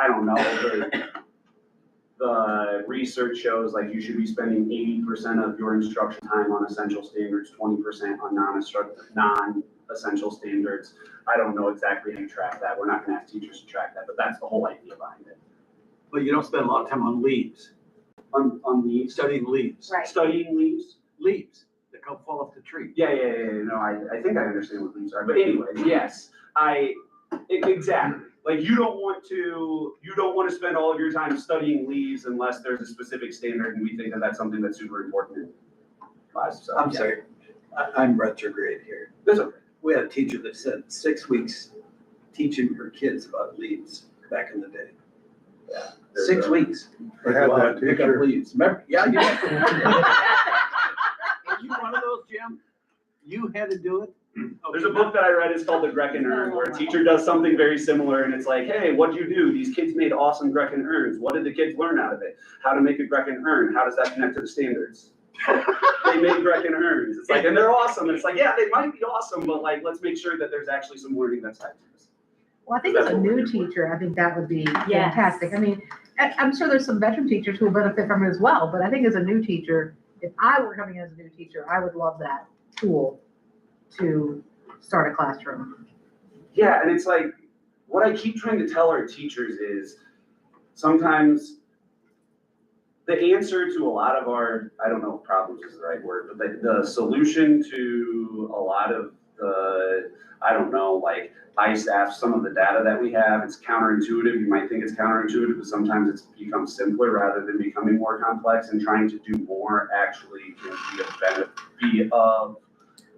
I don't know, the research shows like you should be spending 80% of your instruction time on essential standards, 20% on non-essential standards. I don't know exactly how you track that. We're not going to ask teachers to track that, but that's the whole idea behind it. But you don't spend a lot of time on leaves. On leaves? Studying leaves. Right. Studying leaves? Leaves that come fall off the tree. Yeah. No, I think I understand what leaves are. But anyways, yes, exactly. Like you don't want to spend all of your time studying leaves unless there's a specific standard, and we think that that's something that's super important in class. So, I'm sorry, I'm retrograde here. That's okay. We had a teacher that said 6 weeks teaching her kids about leaves back in the day. Yeah. 6 weeks. I had that Pick up teacher. leaves. Remember? Yeah, you did. Are you one of those, Jim? You had to do it? There's a book that I read, it's called The Greckin Urn, where a teacher does something very similar, and it's like, hey, what'd you do? These kids made awesome Greckin urns. What did the kids learn out of it? How to make a Greckin urn. How does that connect to the standards? They made Greckin urns. It's like, and they're awesome. And it's like, yeah, they might be awesome, but like, let's make sure that there's actually some learning that's tied to this. Well, I think as a new teacher, I think that would be fantastic. I mean, I'm sure there's some veteran teachers who will benefit from it as well, but I think as a new teacher, if I were coming in as a new teacher, I would love that tool to start a classroom. Yeah, and it's like, what I keep trying to tell our teachers is sometimes the answer to a lot of our, I don't know if problems is the right word, but the solution to a lot of the, I don't know, like ISAF, some of the data that we have, it's counterintuitive. You might think it's counterintuitive, but sometimes it's become simpler rather than becoming more complex, and trying to do more actually can be a benefit,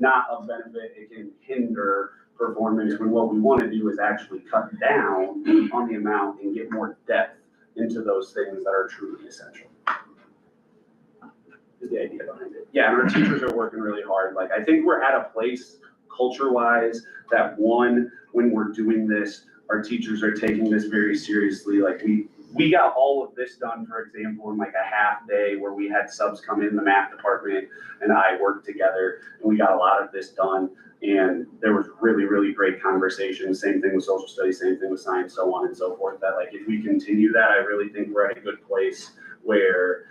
not a benefit, it can hinder performance when what we want to do is actually cut down on the amount and get more depth into those things that are truly essential. Is the idea behind it. Yeah, and our teachers are working really hard. Like, I think we're at a place culture-wise that when we're doing this, our teachers are taking this very seriously. Like we got all of this done, for example, in like a half day where we had subs come in the math department and I worked together, and we got a lot of this done. And there was really, really great conversation. Same thing with social studies, same thing with science, so on and so forth. That like, if we continue that, I really think we're at a good place where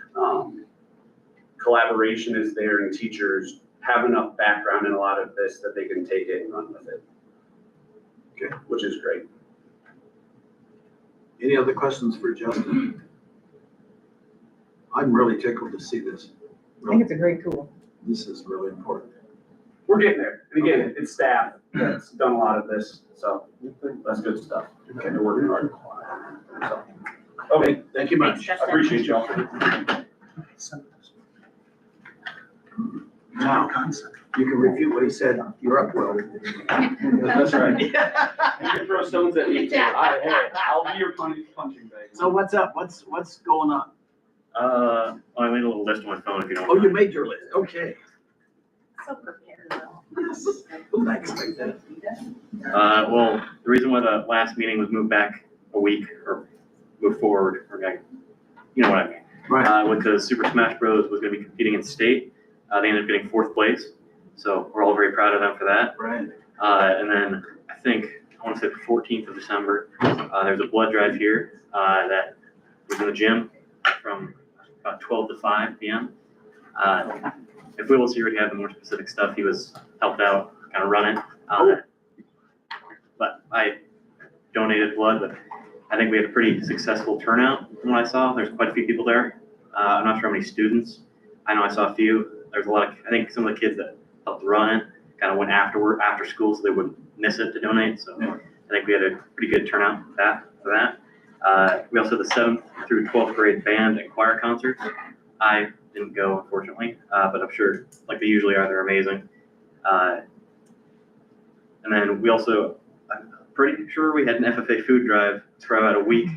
collaboration is there and teachers have enough background in a lot of this that they can take it and run with it. Okay. Which is great. Any other questions for Justin? I'm really tickled to see this. I think it's a great tool. This is really important. We're getting there. And again, it's staff that's done a lot of this, so that's good stuff. Okay, they're working hard. So, okay, Thank you much. I appreciate y'all. Now, you can refute what he said. You're up, Will. That's right. You can throw stones at me. I'll be your punching bag. So what's up? What's going on? I made a little list on my phone if you don't Oh, mind. you made your list. Okay. So prepared. Who likes like that? Well, the reason why the last meeting was moved back a week or moved forward, or you know what I mean. Right. With the Super Smash Bros. Was going to be competing in state. They ended up getting 4th place. So we're all very proud of them for that. Right. And then I think, I want to say the 14th of December, there's a blood drive here that was in the gym from about 12 to 5 p.m. If Will was here, he'd have the more specific stuff. He was helped out, kind of run it. But I donated blood, but I think we had a pretty successful turnout from what I saw. There's quite a few people there. I'm not sure how many students. I know I saw a few. There's a lot of, I think some of the kids that helped run it kind of went after school so they wouldn't miss it to donate. So I think we had a pretty good turnout for that. We also had the 7th through 12th grade band and choir concerts. I didn't go, unfortunately, but I'm sure, like they usually are, they're amazing. And then we also, I'm pretty sure we had an FFA food drive for about a week.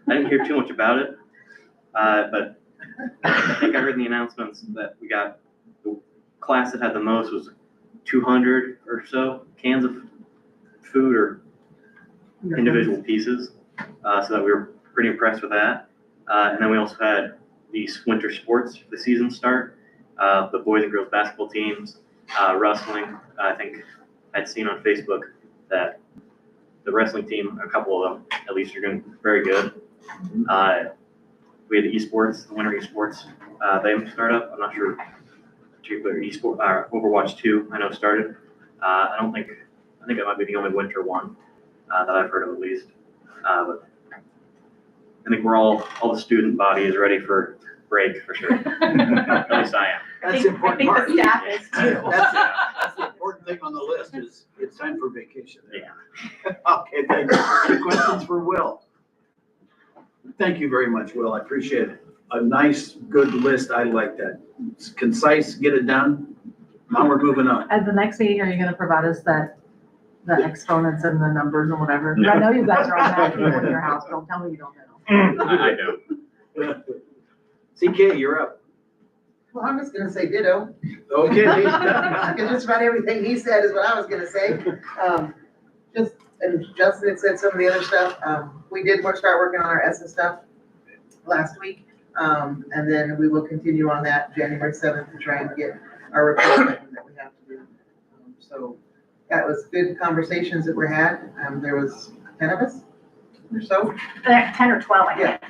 I didn't hear too much about it, but I think I heard in the announcements that we got the class that had the most was 200 or so cans of food or individual pieces, so that we were pretty impressed with that. And then we also had these winter sports for the season start, the boys and girls basketball teams, wrestling. I think I'd seen on Facebook that the wrestling team, a couple of them at least, are doing very good. We had the esports, the Winter Esports, they started up. I'm not sure particular esport, Overwatch 2, I know started. I think it might be the only winter one that I've heard of at least. But I think all the student body is ready for break for sure. At least I am. That's the important part. I think the staff is too. That's the important thing on the list is it's time for vacation. Yeah. Okay, thank you. Any questions for Will? Thank you very much, Will. I appreciate it. A nice, good list. I like that. It's concise, get it done. Now we're moving on. At the next meeting, are you gonna provide us the exponents and the numbers and whatever? I know you guys are on that people in your house, don't tell me you don't know. I know. CK, you're up. Well, I'm just gonna say ditto, Okay. because just about everything he said is what I was gonna say. And Justin had said some of the other stuff, we did start working on our ESSA stuff last week. And then we will continue on that January 7th to try and get our report written that we have to do. So that was good conversations that were had, there was 10 of us or so. 10 or 12, I think.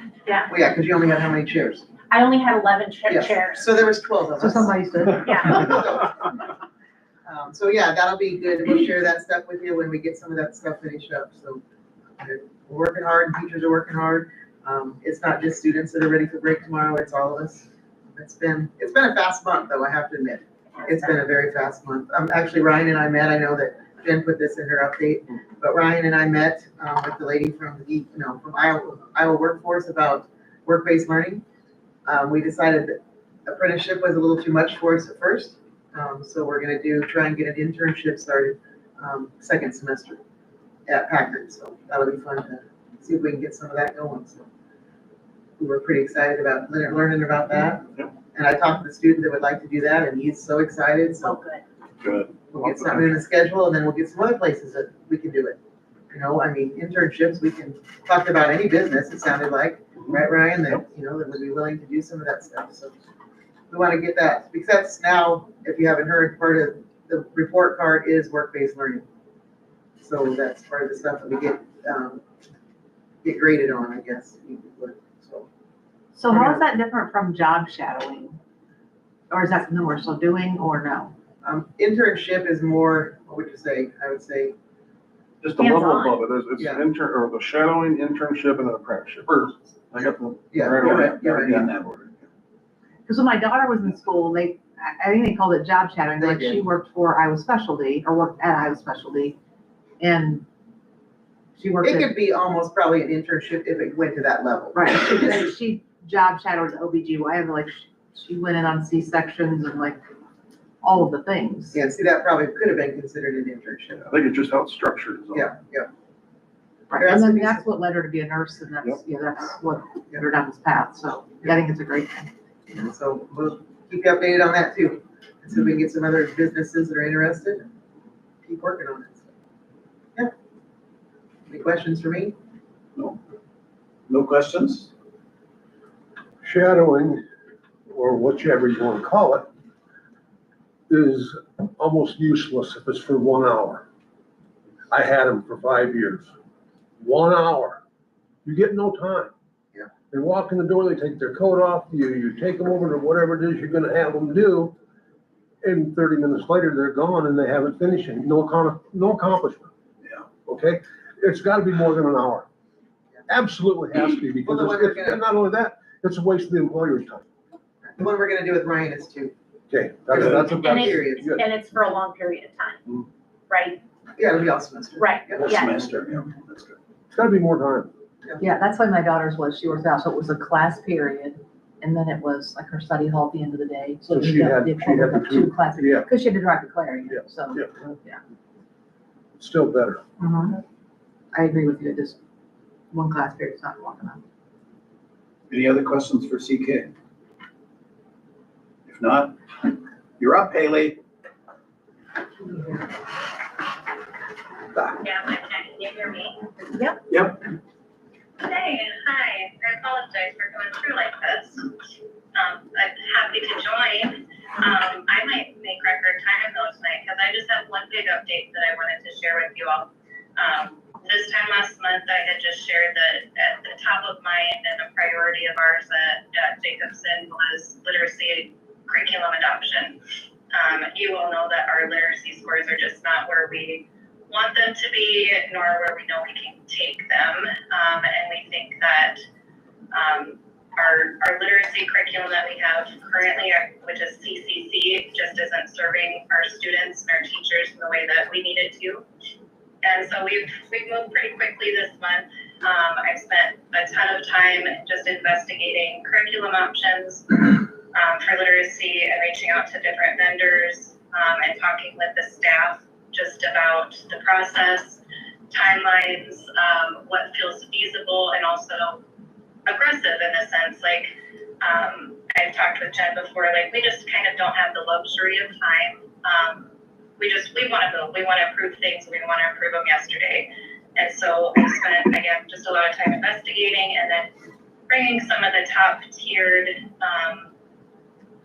Well, yeah, because you only had how many chairs? I only had 11 Yes. chairs. So there was 12 of So us. somebody said, Yeah. So yeah, that'll be good. We'll share that stuff with you when we get some of that stuff finished up. So we're working hard, teachers are working hard. It's not just students that are ready for break tomorrow, it's all of us. It's been a fast month though, I have to admit. It's been a very fast month. Actually, Ryan and I met, I know that Jen put this in her update, but Ryan and I met, with the lady from from Iowa Workforce about work-based learning. We decided that apprenticeship was a little too much for us at first. So we're gonna try and get an internship started, second semester at Packard. So that'll be fun to see if we can get some of that going. So we were pretty excited about learning about that. And I talked to the student that would like to do that and he's so excited. Oh, So good. Good. we'll get something in the schedule and then we'll get some other places that we can do it. Internships, we can talk about any business, it sounded like, right, Ryan, that, that would be willing to do some of that stuff. So we want to get that, because that's now, if you haven't heard, part of the report card is work-based learning. So that's part of the stuff that we get graded on, I guess. so how is that different from job shadowing? Or is that something we're still doing or no? Internship is more, what would you say? I would say, Just a level Hands-on. above it, it's Yeah. the shadowing, internship, and then apprenticeship, or, I got the. yeah, right you're away. right, you're right. In that order. Because when my daughter was in school, I think they called it job shadowing, They like did. she worked for Iowa Specialty, or worked at Iowa Specialty, and she worked It at, could be almost probably an internship if it went to that level. right, she job shadowed at OBGYN, like, she went in on C-sections and like, all of the things. Yeah, see, that probably could have been considered an internship. I think it's just how it's structured is all. Yeah. Right, There has and to then be that's what led her to be a nurse, and that's what led her down this path, so, I think it's a great thing. And so we'll keep you updated on that too. And so we can get some other businesses that are interested, keep working on it. Yeah. Any questions for me? No questions? Shadowing, or whichever you want to call it, is almost useless if it's for 1 hour. I had them for 5 years. 1 hour. You get no time. Yeah. They walk in the door, they take their coat off, you take them over to whatever it is you're gonna have them do, and 30 minutes later, they're gone and they haven't finished it. No accomplishment. Yeah. Okay? It's gotta be more than an hour. Absolutely has to be, because Well, then we're it's gonna- not only that, it's a waste of the employer's time. The one we're gonna do with Ryan is two. Okay, that's And Periods. good. And it's for a long period of time, right? Yeah, it'll be all semester. Right, Whole yeah. semester, yeah, that's good. It's gotta be more time. Yeah, that's why my daughter's was, she worked out, so it was a class period, and then it was like her study hall at the end of the day. So we she got had- the equivalent of the two- two classes, yeah. because she had to drive to Clarion, Yeah, so. yeah. Still better. Mhm. I agree with you, it just, one class period is not long enough. Any other questions for CK? If not, you're up, Haley. Yeah, I can. You hear me? Yep. Yep. Hey, hi. I apologize for going through like this. I'm happy to join. I might make record time though tonight because I just have one big update that I wanted to share with you all. This time last month, I had just shared that at the top of mind and a priority of ours at Jacobson was literacy curriculum adoption. You all know that our literacy scores are just not where we want them to be, nor where we know we can take them. And we think that our literacy curriculum that we have currently, which is CCC, just isn't serving our students and our teachers in the way that we need it to. And so we've moved pretty quickly this month. I've spent a ton of time just investigating curriculum options for literacy and reaching out to different vendors and talking with the staff just about the process, timelines, what feels feasible, and also aggressive in a sense. Like I've talked with Jen before, like we just kind of don't have the luxury of time. We want to build, we want to improve things, we want to improve them yesterday. And so I spent, again, just a lot of time investigating and then bringing some of the top tiered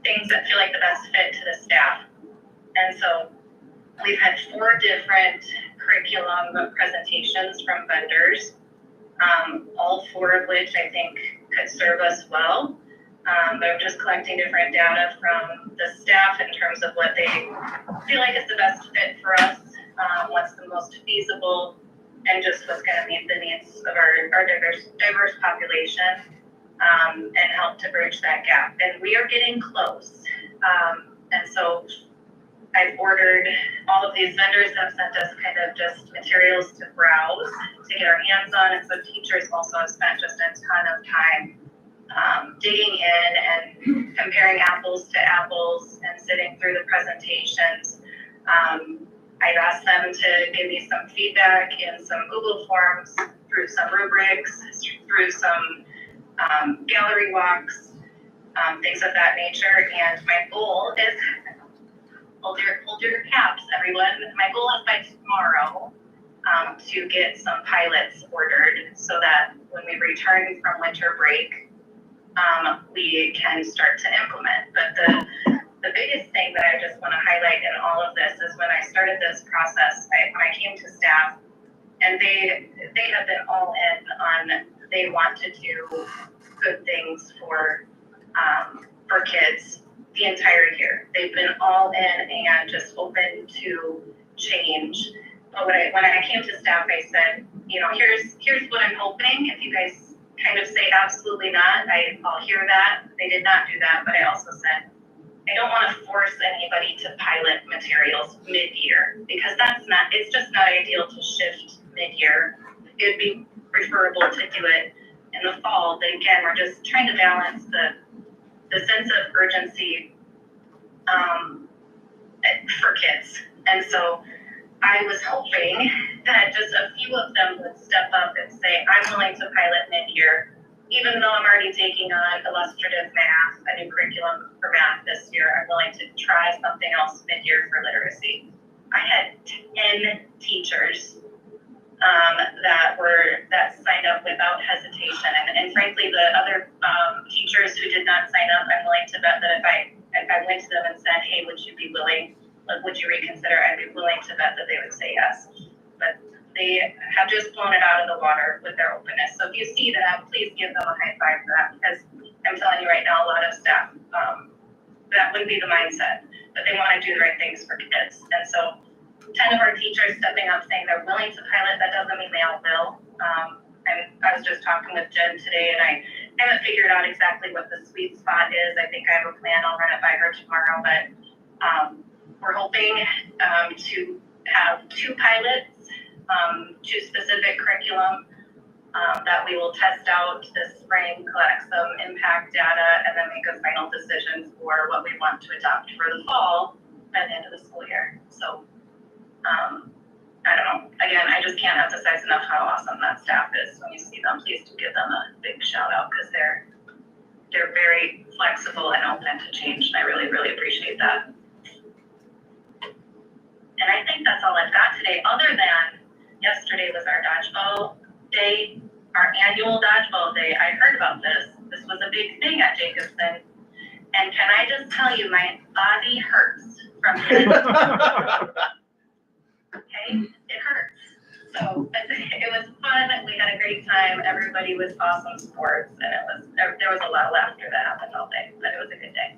things that feel like the best fit to the staff. And so we've had 4 different curriculum presentations from vendors, all 4 of which I think could serve us well. They're just collecting different data from the staff in terms of what they feel like is the best fit for us, what's the most feasible, and just what's going to meet the needs of our diverse population, and help to bridge that gap. And we are getting close. And so I've ordered, all of these vendors have sent us kind of just materials to browse, to get our hands on. And so teachers also have spent just a ton of time digging in and comparing apples to apples and sitting through the presentations. I've asked them to give me some feedback in some Google Forms, through some rubrics, through some gallery walks, things of that nature. And my goal is, hold your caps, everyone. My goal is by tomorrow to get some pilots ordered so that when we return from winter break, we can start to implement. But the biggest thing that I just want to highlight in all of this is when I started this process, when I came to staff, and they have been all in on, they want to do good things for kids the entire year. They've been all in and just open to change. But when I came to staff, I said, you know, here's what I'm hoping. If you guys kind of say absolutely not, I'll hear that. They did not do that, but I also said, I don't want to force anybody to pilot materials mid-year, because it's just not ideal to shift mid-year. It'd be preferable to do it in the fall. But again, we're just trying to balance the sense of urgency for kids. And so I was hoping that just a few of them would step up and say, I'm willing to pilot mid-year, even though I'm already taking on illustrative math, a new curriculum for math this year. I'm willing to try something else mid-year for literacy. I had 10 teachers that signed up without hesitation. And frankly, the other teachers who did not sign up, I'm willing to bet that if I went to them and said, hey, would you be willing, would you reconsider, I'd be willing to bet that they would say yes. But they have just blown it out of the water with their openness. So if you see that, please give them a high five for that, because I'm telling you right now, a lot of staff, that wouldn't be the mindset, but they want to do the right things for kids. And so 10 of our teachers stepping up saying they're willing to pilot, that doesn't mean they all will. I was just talking with Jen today, and I haven't figured out exactly what the sweet spot is. I think I have a plan. I'll run it by her tomorrow, but we're hoping to have 2 pilots, 2 specific curriculum that we will test out this spring, collect some impact data, and then make a final decision for what we want to adopt for the fall at the end of the school year. So I don't know. Again, I just can't emphasize enough how awesome that staff is. When you see them, please do give them a big shout out, because they're very flexible and open to change, and I really, really appreciate that. And I think that's all I've got today, other than yesterday was our dodgeball day, our annual dodgeball day. I heard about this. This was a big thing at Jacobson. And can I just tell you, my body hurts from this. Okay, it hurts. So So it was fun. We had a great time. Everybody was awesome sports, and there was a lot of laughter that happened all day, but it was a good day.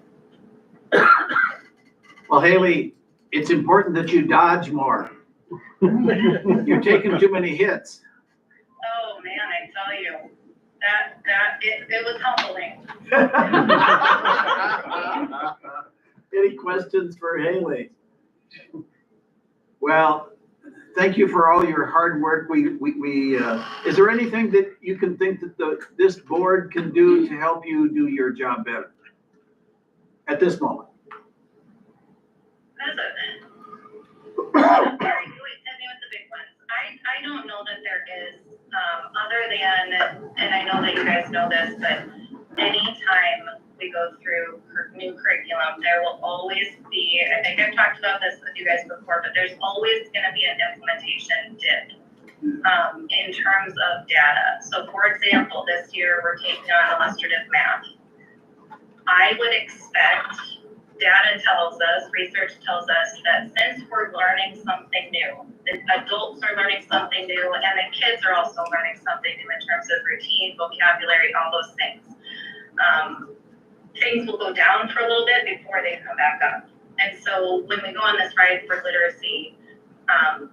Well, Haley, it's important that you dodge more. You're taking too many hits. Oh, man, I tell you, it was humbling. Any questions for Haley? Well, thank you for all your hard work. Is there anything that you can think that this board can do to help you do your job better at this moment? That's with the big ones. I don't know that there is, other than, and I know that you guys know this, but anytime we go through new curriculum, there will always be, I think I've talked about this with you guys before, but there's always gonna be an implementation dip in terms of data. So for example, this year we're taking on illustrative math. I would expect, data tells us, research tells us that since we're learning something new, the adults are learning something new, and the kids are also learning something new in terms of routine, vocabulary, all those things. Things will go down for a little bit before they come back up. And so when we go on this ride for literacy, I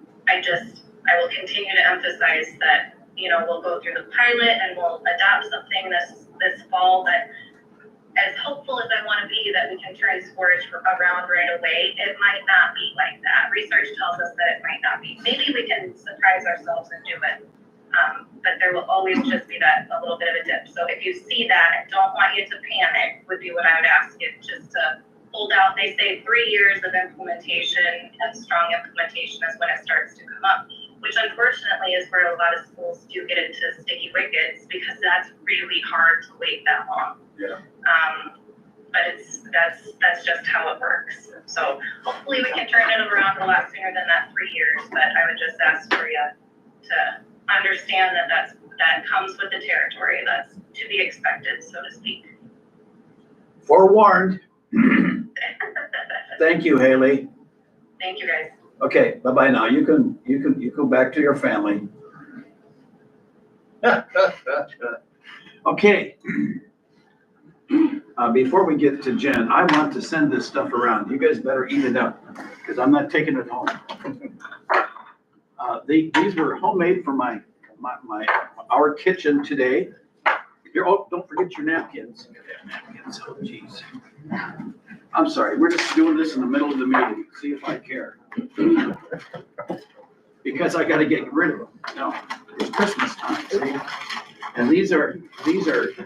will continue to emphasize that, we'll go through the pilot and we'll adopt something this fall, but as hopeful as I want to be that we can turn scores around right away, it might not be like that. Research tells us that it might not be. Maybe we can surprise ourselves and do it. But there will always just be a little bit of a dip. So if you see that, I don't want you to panic, would be what I would ask you, just to hold out. They say 3 years of implementation and strong implementation is when it starts to come up, which unfortunately is where a lot of schools do get into sticky wickets, because that's really hard to wait that long. Yeah. But that's just how it works. So hopefully we can turn it around a lot sooner than that 3 years, but I would just ask for you to understand that comes with the territory. That's to be expected, so to speak. Forewarned. Thank you, Haley. Thank you, guys. Okay, bye-bye now. You can go back to your family. Okay. Before we get to Jen, I want to send this stuff around. You guys better eat it up, because I'm not taking it home. These were homemade for our kitchen today. Don't forget your napkins. Napkins, oh geez. I'm sorry, we're just doing this in the middle of the meeting, see if I care. Because I gotta get rid of them. No, it's Christmas time, see? And these are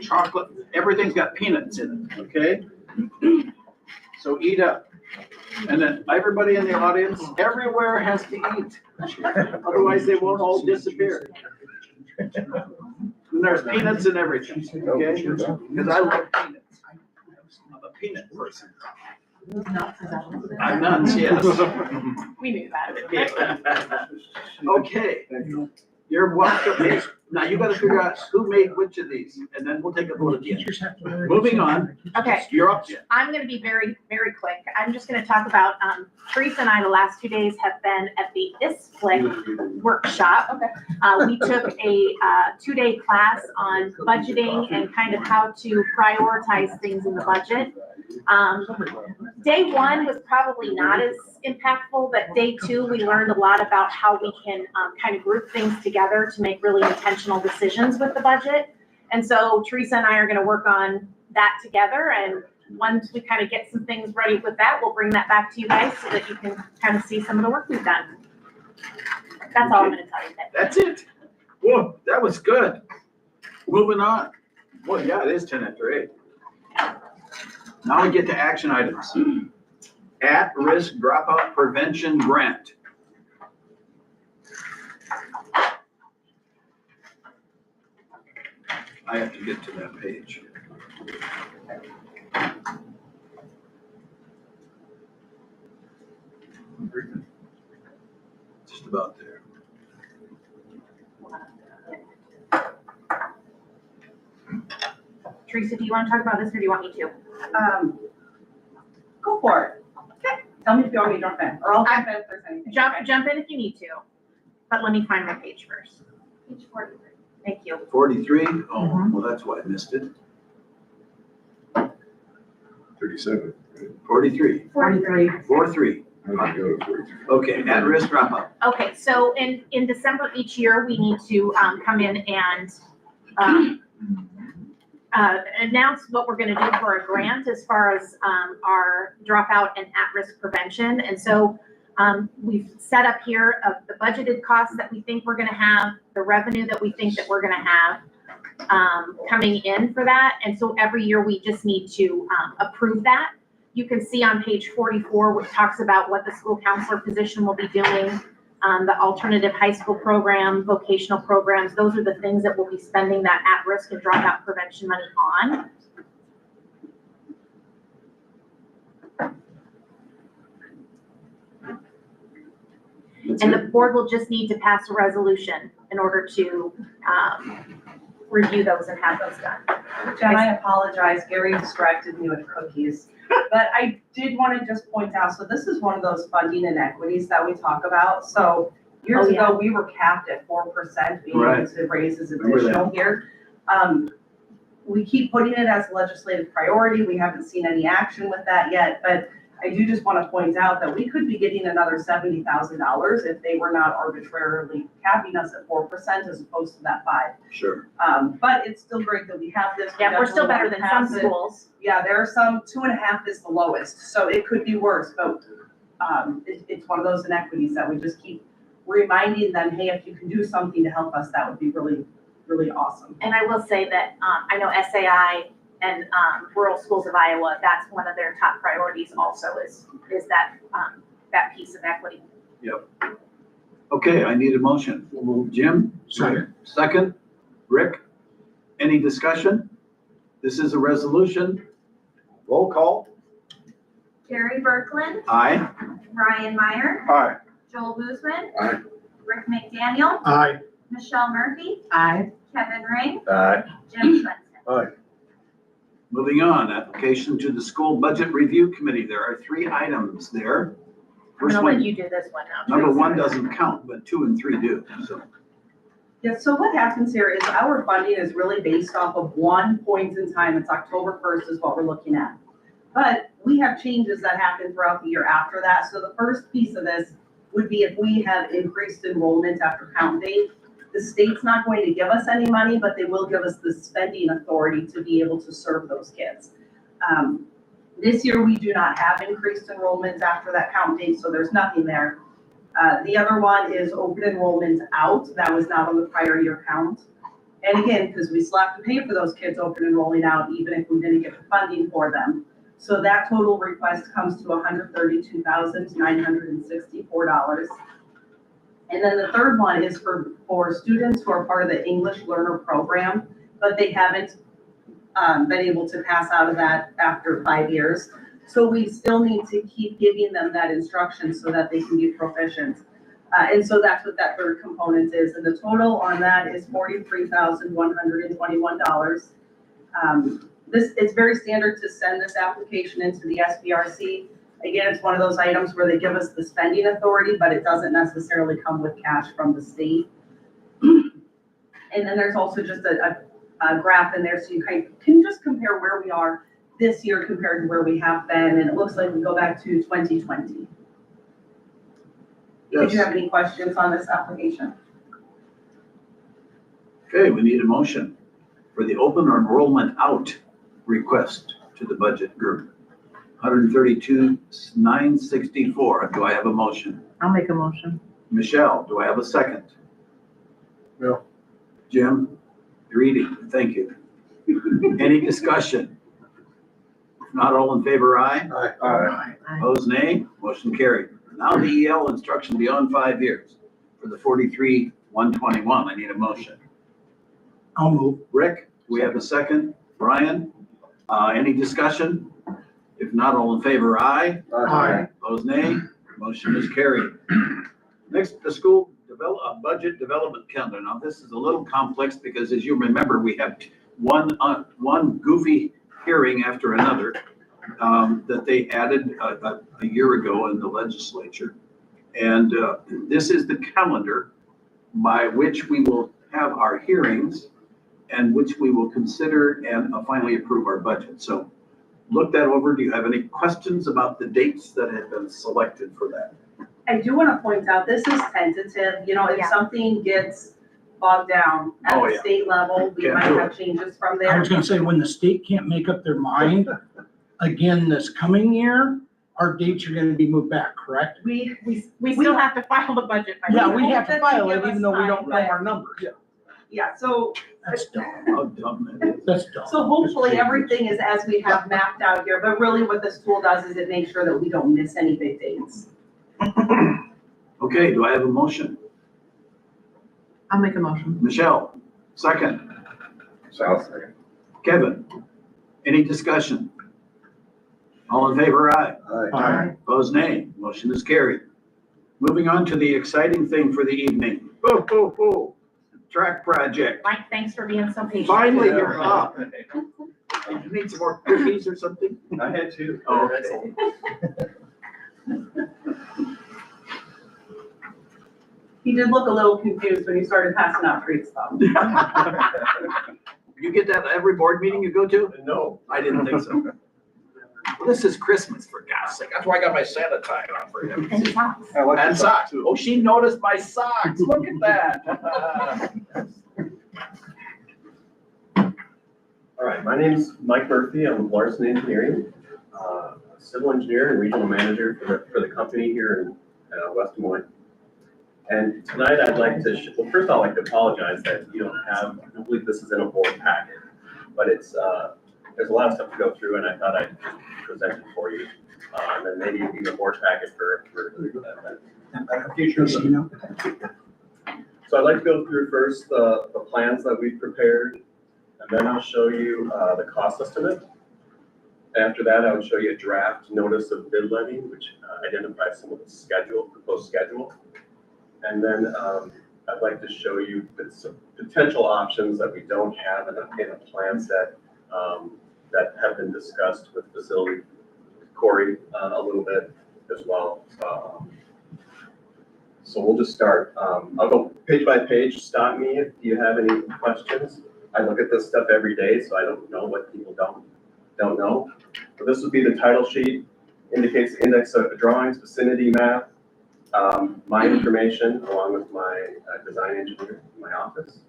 chocolate, everything's got peanuts in it, okay? So eat up. And then everybody in the audience, everywhere has to eat. Otherwise they won't all disappear. And there's peanuts in everything, okay? Because I love peanuts. I'm a peanut person. I'm nuts, yes. We knew that. Okay, you're welcome. Now you gotta figure out who made which of these, and then we'll take a vote again. Moving on. Okay. You're up, Jen. I'm gonna be very, very quick. I'm just gonna talk about, Teresa and I, the last 2 days have been at the ISFLIC workshop. Okay. We took a 2-day class on budgeting and kind of how to prioritize things in the budget. Day 1 was probably not as impactful, but day 2, we learned a lot about how we can kind of group things together to make really intentional decisions with the budget. And so Teresa and I are gonna work on that together, and once we kind of get some things ready with that, we'll bring that back to you guys so that you can kind of see some of the work we've done. That's all I'm gonna tell you today. That's it. Whoa, that was good. Moving on. Well, yeah, it is 10 after 8. Now we get to action items. At-risk dropout prevention grant. I have to get to that page. Just about there. Teresa, do you want to talk about this or do you want me to? Go for it. Okay. Tell me if you want me to jump in, or I'll jump in if there's anything. Jump in if you need to. but let me find my page first. Page 43. Thank you. 43? Oh, well, that's why I missed it. 37. 43, 43. 43. I might go to 43. Okay, at-risk dropout. Okay, so in December each year, we need to come in and announce what we're gonna do for a grant as far as our dropout and at-risk prevention. And so we've set up here of the budgeted costs that we think we're gonna have, the revenue that we think that we're gonna have coming in for that. And so every year we just need to approve that. You can see on page 44, which talks about what the school counselor position will be doing, the alternative high school program, vocational programs. Those are the things that we'll be spending that at-risk and dropout prevention money on. And the board will just need to pass a resolution in order to review those and have those done. Jen, I apologize, Gary distracted me with cookies. But I did want to just point out, so this is one of those funding inequities that we talk about. So years Oh, yeah. ago, we were capped at 4%, being Right. able to raise as Remember that. additional here. We keep putting it as a legislative priority. We haven't seen any action with that yet, but I do just want to point out that we could be getting another $70,000 if they were not arbitrarily capping us at 4% as opposed to that 5%. Sure. But it's still great that we have this. We Yeah, we're still better definitely than wanna some pass it. schools. Yeah, there are some, 2.5 is the lowest, so it could be worse, but it's one of those inequities that we just keep reminding them, hey, if you can do something to help us, that would be really, really awesome. And I will say that I know SAI and Rural Schools of Iowa, that's one of their top priorities also is that that piece of equity. Okay, I need a motion. Jim? Second. Second. Rick? Any discussion? This is a resolution. Roll call. Jerry Berkland, Aye. Ryan Meyer, Aye. Joel Boozman. Aye. Rick McDaniel, Aye. Michelle Murphy, Aye. Kevin Ring, Aye. Jim Swenson. Moving on, application to the School Budget Review Committee. There are 3 items there. I'm First gonna let one, you do this one now. number Teresa. 1 doesn't count, but 2 and 3 do, so. Yeah, so what happens here is our funding is really based off of one point in time. It's October 1st is what we're looking at. But we have changes that happen throughout the year after that. So the first piece of this would be if we have increased enrollment after count date. The state's not going to give us any money, but they will give us the spending authority to be able to serve those kids. This year, we do not have increased enrollments after that count date, so there's nothing there. The other one is open enrollment out. That was not on the prior year count. And again, because we still have to pay for those kids open enrolling out, even if we didn't get the funding for them. So that total request comes to $132,964. And then the third one is for students who are part of the English Learner Program, but they haven't been able to pass out of that after 5 years. So we still need to keep giving them that instruction so that they can be proficient. And so that's what that third component is. And the total on that is $43,121. It's very standard to send this application into the SBRC. Again, it's one of those items where they give us the spending authority, but it doesn't necessarily come with cash from the state. And then there's also just a graph in there so you can just compare where we are this year compared to where we have been. And it looks like we go back to 2020. Did you Yes. have any questions on this application? Okay, we need a motion for the open enrollment out request to the budget group. 132,964. Do I have a motion? I'll make a motion. Michelle, do I have a second? No. Jim? You're eating, thank you. Any discussion? If not, all in favor, aye. Aye. Opposed, nay. Motion carried. Now the EL instruction beyond 5 years for the 43,121. I need a motion. I'll move. Rick, do we have a second? Brian? Any discussion? If not, all in favor, aye. Aye. Opposed, nay. Motion is carried. Next, the school budget development calendar. Now, this is a little complex because, as you remember, we have one goofy hearing after another that they added a year ago in the legislature. And this is the calendar by which we will have our hearings and which we will consider and finally approve our budget. So look that over. Do you have any questions about the dates that have been selected for that? I do want to point out, this is tentative, you know, if Yeah. something gets bogged down at Oh, the yeah. state level, we Can't might do have changes from I there. was gonna say, when the state can't make up their mind again this coming year, our dates are gonna be moved back, correct? We still have to file the budget. by Yeah, the we way. have to file it even though we don't know But- our numbers. Yeah, so, That's dumb. How dumb that is. That's dumb. so hopefully everything is as we have mapped out here, but really what this tool does is it makes sure that we don't miss any big dates. Okay, do I have a motion? I'll make a motion. Michelle, second. Kevin, any discussion? All in favor, aye. Aye. Opposed, nay. Motion is carried. Moving on to the exciting thing for the evening. Whoa, whoa, whoa. Track project. Mike, thanks for being so patient. Finally, you're up. You need some more cookies or something? I had two. Oh, okay. He did look a little confused when you started passing out treats though. You get that at every board meeting you go to? No. I didn't think so. Well, this is Christmas, for God's sake. That's why I got my Santa tie on for him. And socks. I like And the socks. too. Oh, she noticed my socks. Look at that. All right, my name's Mike Murphy. I'm with Larson Engineering, civil engineer and regional manager for the company here in West Des Moines. And tonight I'd like to, well, first I'd like to apologize that you don't have, I don't believe this is in a board packet, but it's, there's a lot of stuff to go through and I thought I'd just present it for you. And then maybe even a board packet for future. So I'd like to go through first the plans that we've prepared, and then I'll show you the cost estimate. After that, I would show you a draft notice of bid levy, which identifies some of the schedule, proposed schedule. And then I'd like to show you some potential options that we don't have in a plan set that have been discussed with facility Corey a little bit as well. So we'll just start. I'll go page by page. Stop me if you have any questions. I look at this stuff every day, so I don't know what people don't know. So this would be the title sheet, indicates the index of drawings, vicinity map, my information along with my design engineer in my office.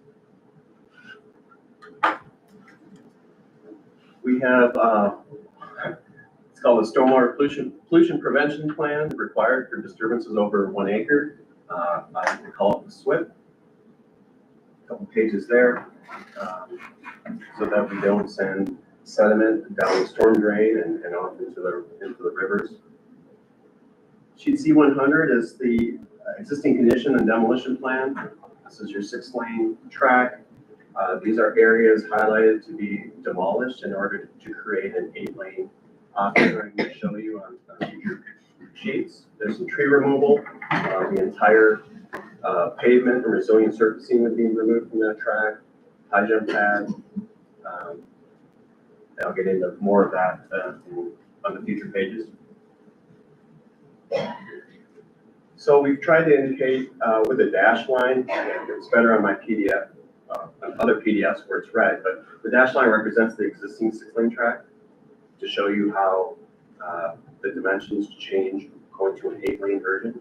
We have, it's called the Stormwater Pollution Prevention Plan required for disturbances over 1 acre. I call it the SWIP. Couple pages there, so that we don't send sediment down the storm drain and off into the rivers. Sheet C100 is the existing condition and demolition plan. This is your 6-lane track. These are areas highlighted to be demolished in order to create an 8-lane option. I'm going to show you on future sheets. There's some tree removal. The entire pavement and resilient surfacing would be removed from that track. High jump pad. I'll get into more of that on the future pages. So we've tried to indicate with a dash line. It's better on my PDF, on other PDFs where it's red, but the dash line represents the existing 6-lane track to show you how the dimensions change going to an 8-lane version.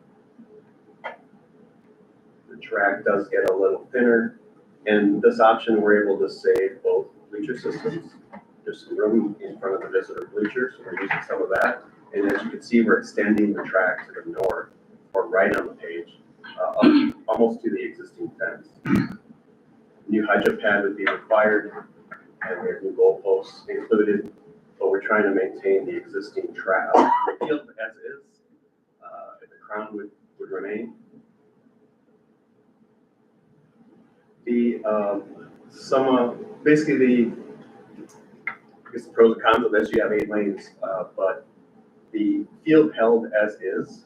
The track does get a little thinner. In this option, we're able to save both bleacher systems. There's some room in front of the visitor bleachers, so we're using some of that. And as you can see, we're extending the track to the north, or right on the page, up almost to the existing fence. New high jump pad would be required, and we have new goalposts included, but we're trying to maintain the existing track field as is. If the crown would remain. Basically I guess the pros and cons of this, you have 8 lanes, but the field held as is.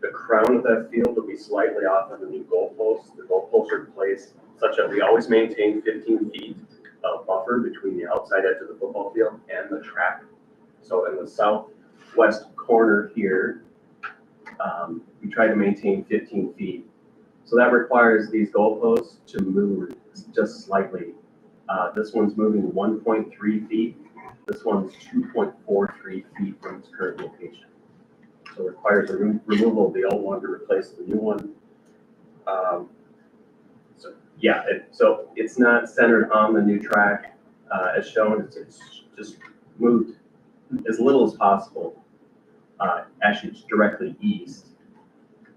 The crown of that field will be slightly off of the new goalposts. The goalposts are placed such that we always maintain 15 feet of buffer between the outside edge of the football field and the track. So in the southwest corner here, we try to maintain 15 feet So that requires these goalposts to move just slightly. This one's moving 1.3 feet. This one's 2.43 feet from its current location. So it requires a removal of the old one to replace the new one. So yeah, so it's not centered on the new track as shown. It's just moved as little as possible. Actually, it's directly east.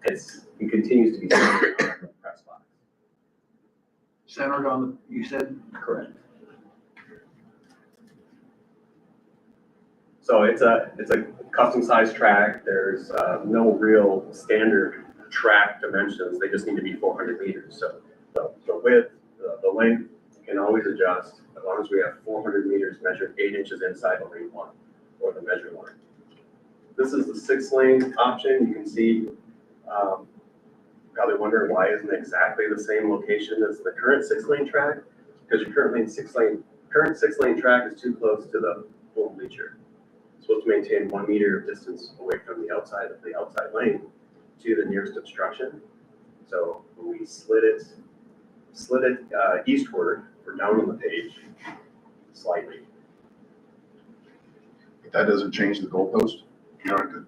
It continues to be centered on the press box. Centered on the, you said? Correct. So it's a custom sized track. There's no real standard track dimensions. They just need to be 400 meters. So the width, the length can always adjust as long as we have 400 meters measured 8 inches inside the lane 1 or the measure line. This is the 6-lane option. You can see, probably wondering why isn't it exactly the same location as the current 6-lane track? Because your current 6-lane track is too close to the full bleacher. It's supposed to maintain 1 meter of distance away from the outside of the outside lane to the nearest obstruction. So when we slid it eastward or down on the page slightly. But that doesn't change the goalpost? You don't have to.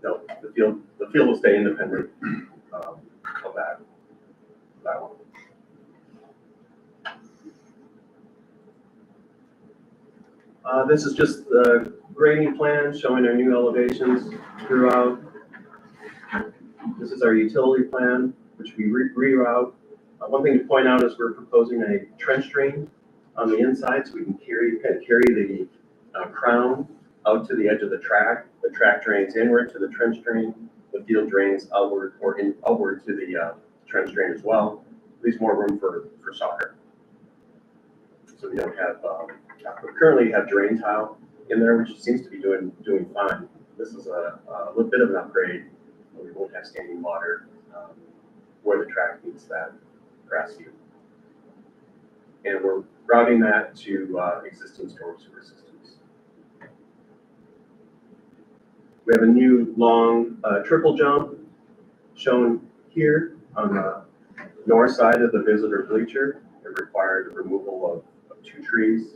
No, the field will stay independent of that one. This is just the grading plan showing our new elevations throughout. This is our utility plan, which we reroute. One thing to point out is we're proposing a trench drain on the inside, so we can carry the crown out to the edge of the track. The track drains inward to the trench drain. The field drains outward or outward to the trench drain as well. Leaves more room for soccer. So we don't have, we currently have drain tile in there, which seems to be doing fine. This is a little bit of an upgrade. We won't have standing water where the track meets that grass view. And we're routing that to existing storm sewer systems. We have a new long triple jump shown here on the north side of the visitor bleacher. It required removal of 2 trees.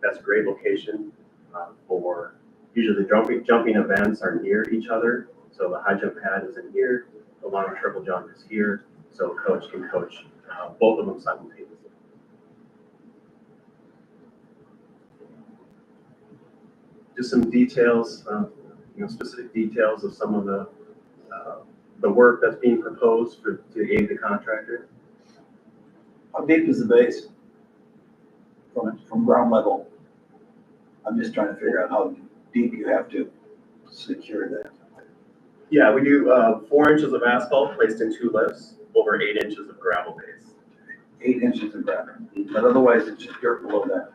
That's a great location for usually jumping events are near each other. So the high jump pad is in here, the long triple jump is here. So coach can coach both of them simultaneously. Just some details, specific details of some of the work that's being proposed to aid the contractor. How deep is the base? From ground level? I'm just trying to figure out how deep you have to secure that. Yeah, we do 4 inches of asphalt placed in 2 lifts over 8 inches of gravel base. 8 inches of gravel, but otherwise it's just dirt below that.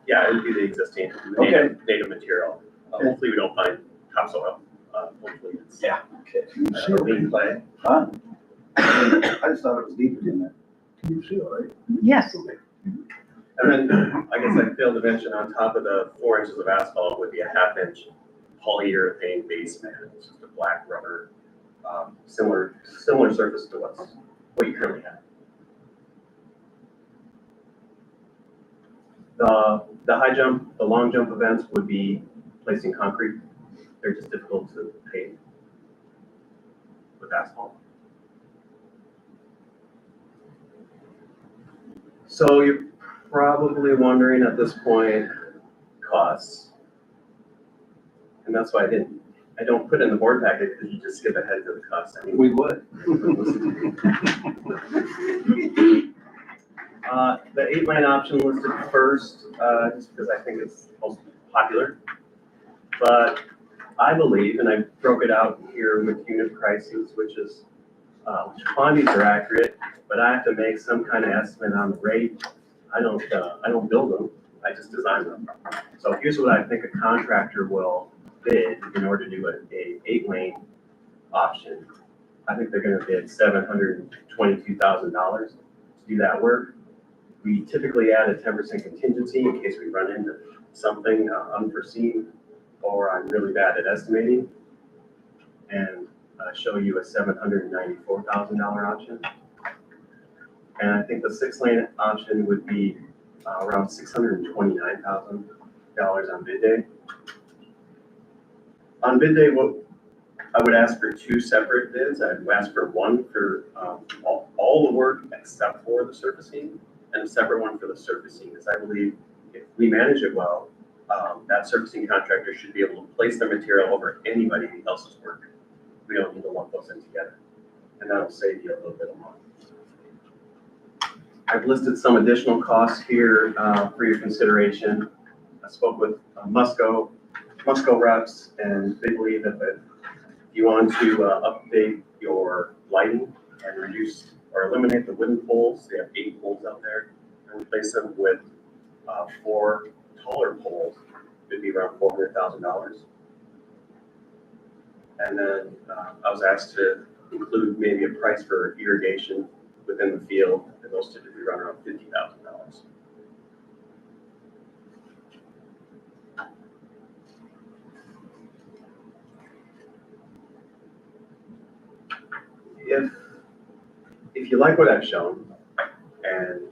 Yeah, it would be the existing native material. Hopefully we don't find topsoil. Hopefully it's clean clay. Huh? I just thought it was deeper than that. Can you see all right? Yes. And then I guess I failed to mention on top of the 4 inches of asphalt would be a 1/2 inch polyurethane base mat. It's just a black rubber, similar surface to what you currently have. The high jump, the long jump events would be placed in concrete. They're just difficult to pave with asphalt. So you're probably wondering at this point, costs. And that's why I don't put in the board packet because you just skip ahead to the cost. I mean, We would. The 8-lane option listed first, just because I think it's most popular. But I believe, and I broke it out here with unit prices, which quantities are accurate, but I have to make some kind of estimate on the rate. I don't build them, I just design them. So here's what I think a contractor will bid in order to do a 8-lane option. I think they're gonna bid $722,000 to do that work. We typically add a 10% contingency in case we run into something unforeseen or I'm really bad at estimating. And show you a $794,000 option. And I think the 6 lane option would be around $629,000 on bid day. On bid day, what I would ask for 2 separate bids. I'd ask for one for all the work except for the surfacing, and a separate one for the surfacing, because I believe if we manage it well, that surfacing contractor should be able to place their material over anybody else's work. We don't need to lump those in together, and that'll save you a little bit of money. I've listed some additional costs here for your consideration. I spoke with Musco reps, and they believe that if you want to update your lighting and reduce or eliminate the wooden poles, they have 8 poles out there, and replace them with 4 taller poles, it'd be around $400,000. And then I was asked to include maybe a price for irrigation within the field, and those typically run around $50,000. If you like what I've shown and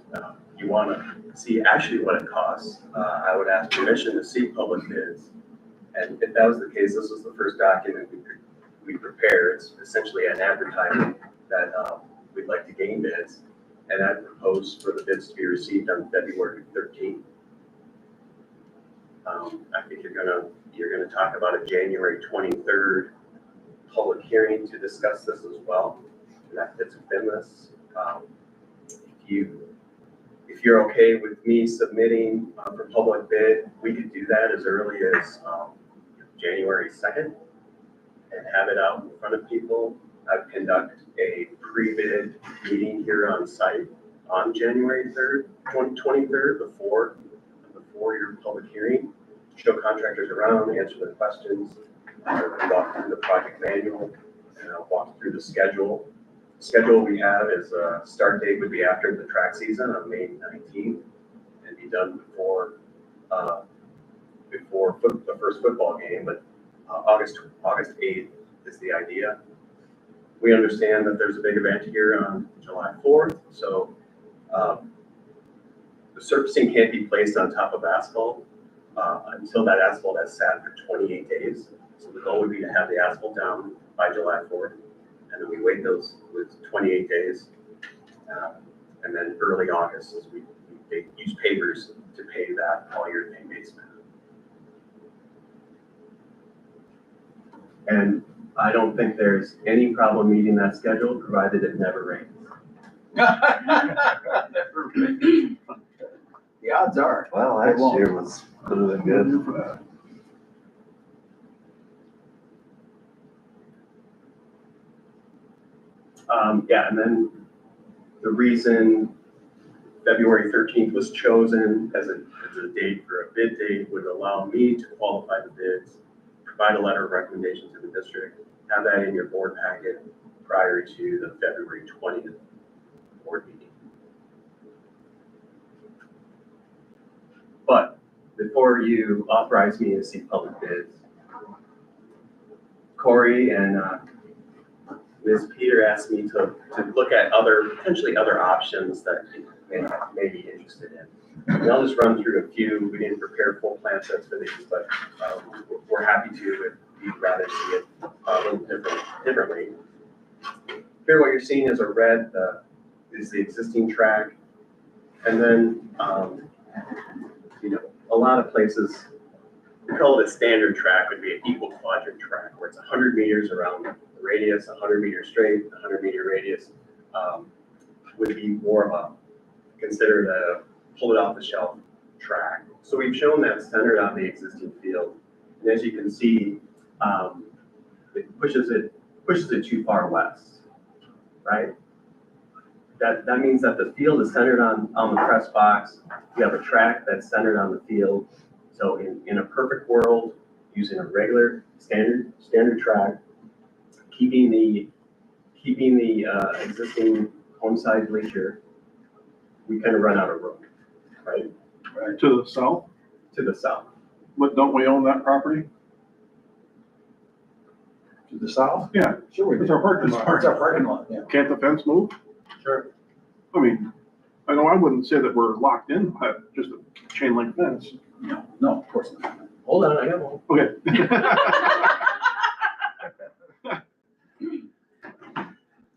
you want to see actually what it costs, I would ask permission to see public bids. And if that was the case, this was the first document we prepared. It's essentially an advertisement that we'd like to gain bids, and I propose for the bids to be received on February 13th. I think you're gonna talk about a January 23rd public hearing to discuss this as well. And that fits within this. If you're okay with me submitting for public bid, we could do that as early as January 2nd and have it out in front of people. I'd conduct a pre-bid meeting here on site on January 3rd, 23rd, before your public hearing. Show contractors around, answer their questions, walk through the project manual, and walk through the schedule. The schedule we have is start date would be after the track season on May 19th and be done before the first football game, but August 8th is the idea. We understand that there's a big event here on July 4th, so the surfacing can't be placed on top of asphalt until that asphalt has sat for 28 days. So the goal would be to have the asphalt down by July 4th, and then we wait those with 28 days. And then early August, as we use pavers to pave that polyurethane basement. And I don't think there's any problem meeting that schedule, provided it never rains. The odds are. Well, It last won't. year was better than good. Yeah, and then the reason February 13th was chosen as a date for a bid date would allow me to qualify the bids, provide a letter of recommendation to the district, have that in your board packet prior to the February 20th board meeting. But before you authorize me to see public bids, Corey and Ms. Peter asked me to look at potentially other options that you may be interested in. And I'll just run through a few. We didn't prepare full plan sets for these, but we're happy to if you'd rather see it a little differently. Here, what you're seeing is a red is the existing track, and then a lot of places we call it a standard track. Would be an equal quadrant track where it's 100 meters around the radius, 100 meters straight, 100 meter radius. Would be more of a considered a pull it off the shelf track. So we've shown that centered on the existing field, and as you can see, it pushes it too far west, right? That means that the field is centered on the press box. You have a track that's centered on the field. So in a perfect world, using a regular standard track, keeping the existing home side bleacher, we kind of run out of room, right? To the south, To the south. but don't we own that property? To the south? Yeah, Sure, we do. It's our parking lot. It's our parking lot, yeah. Can't the fence move? Sure. I mean, I know I wouldn't say that we're locked in, but just a chain link fence. No, of course not. Hold on, I got one. Okay.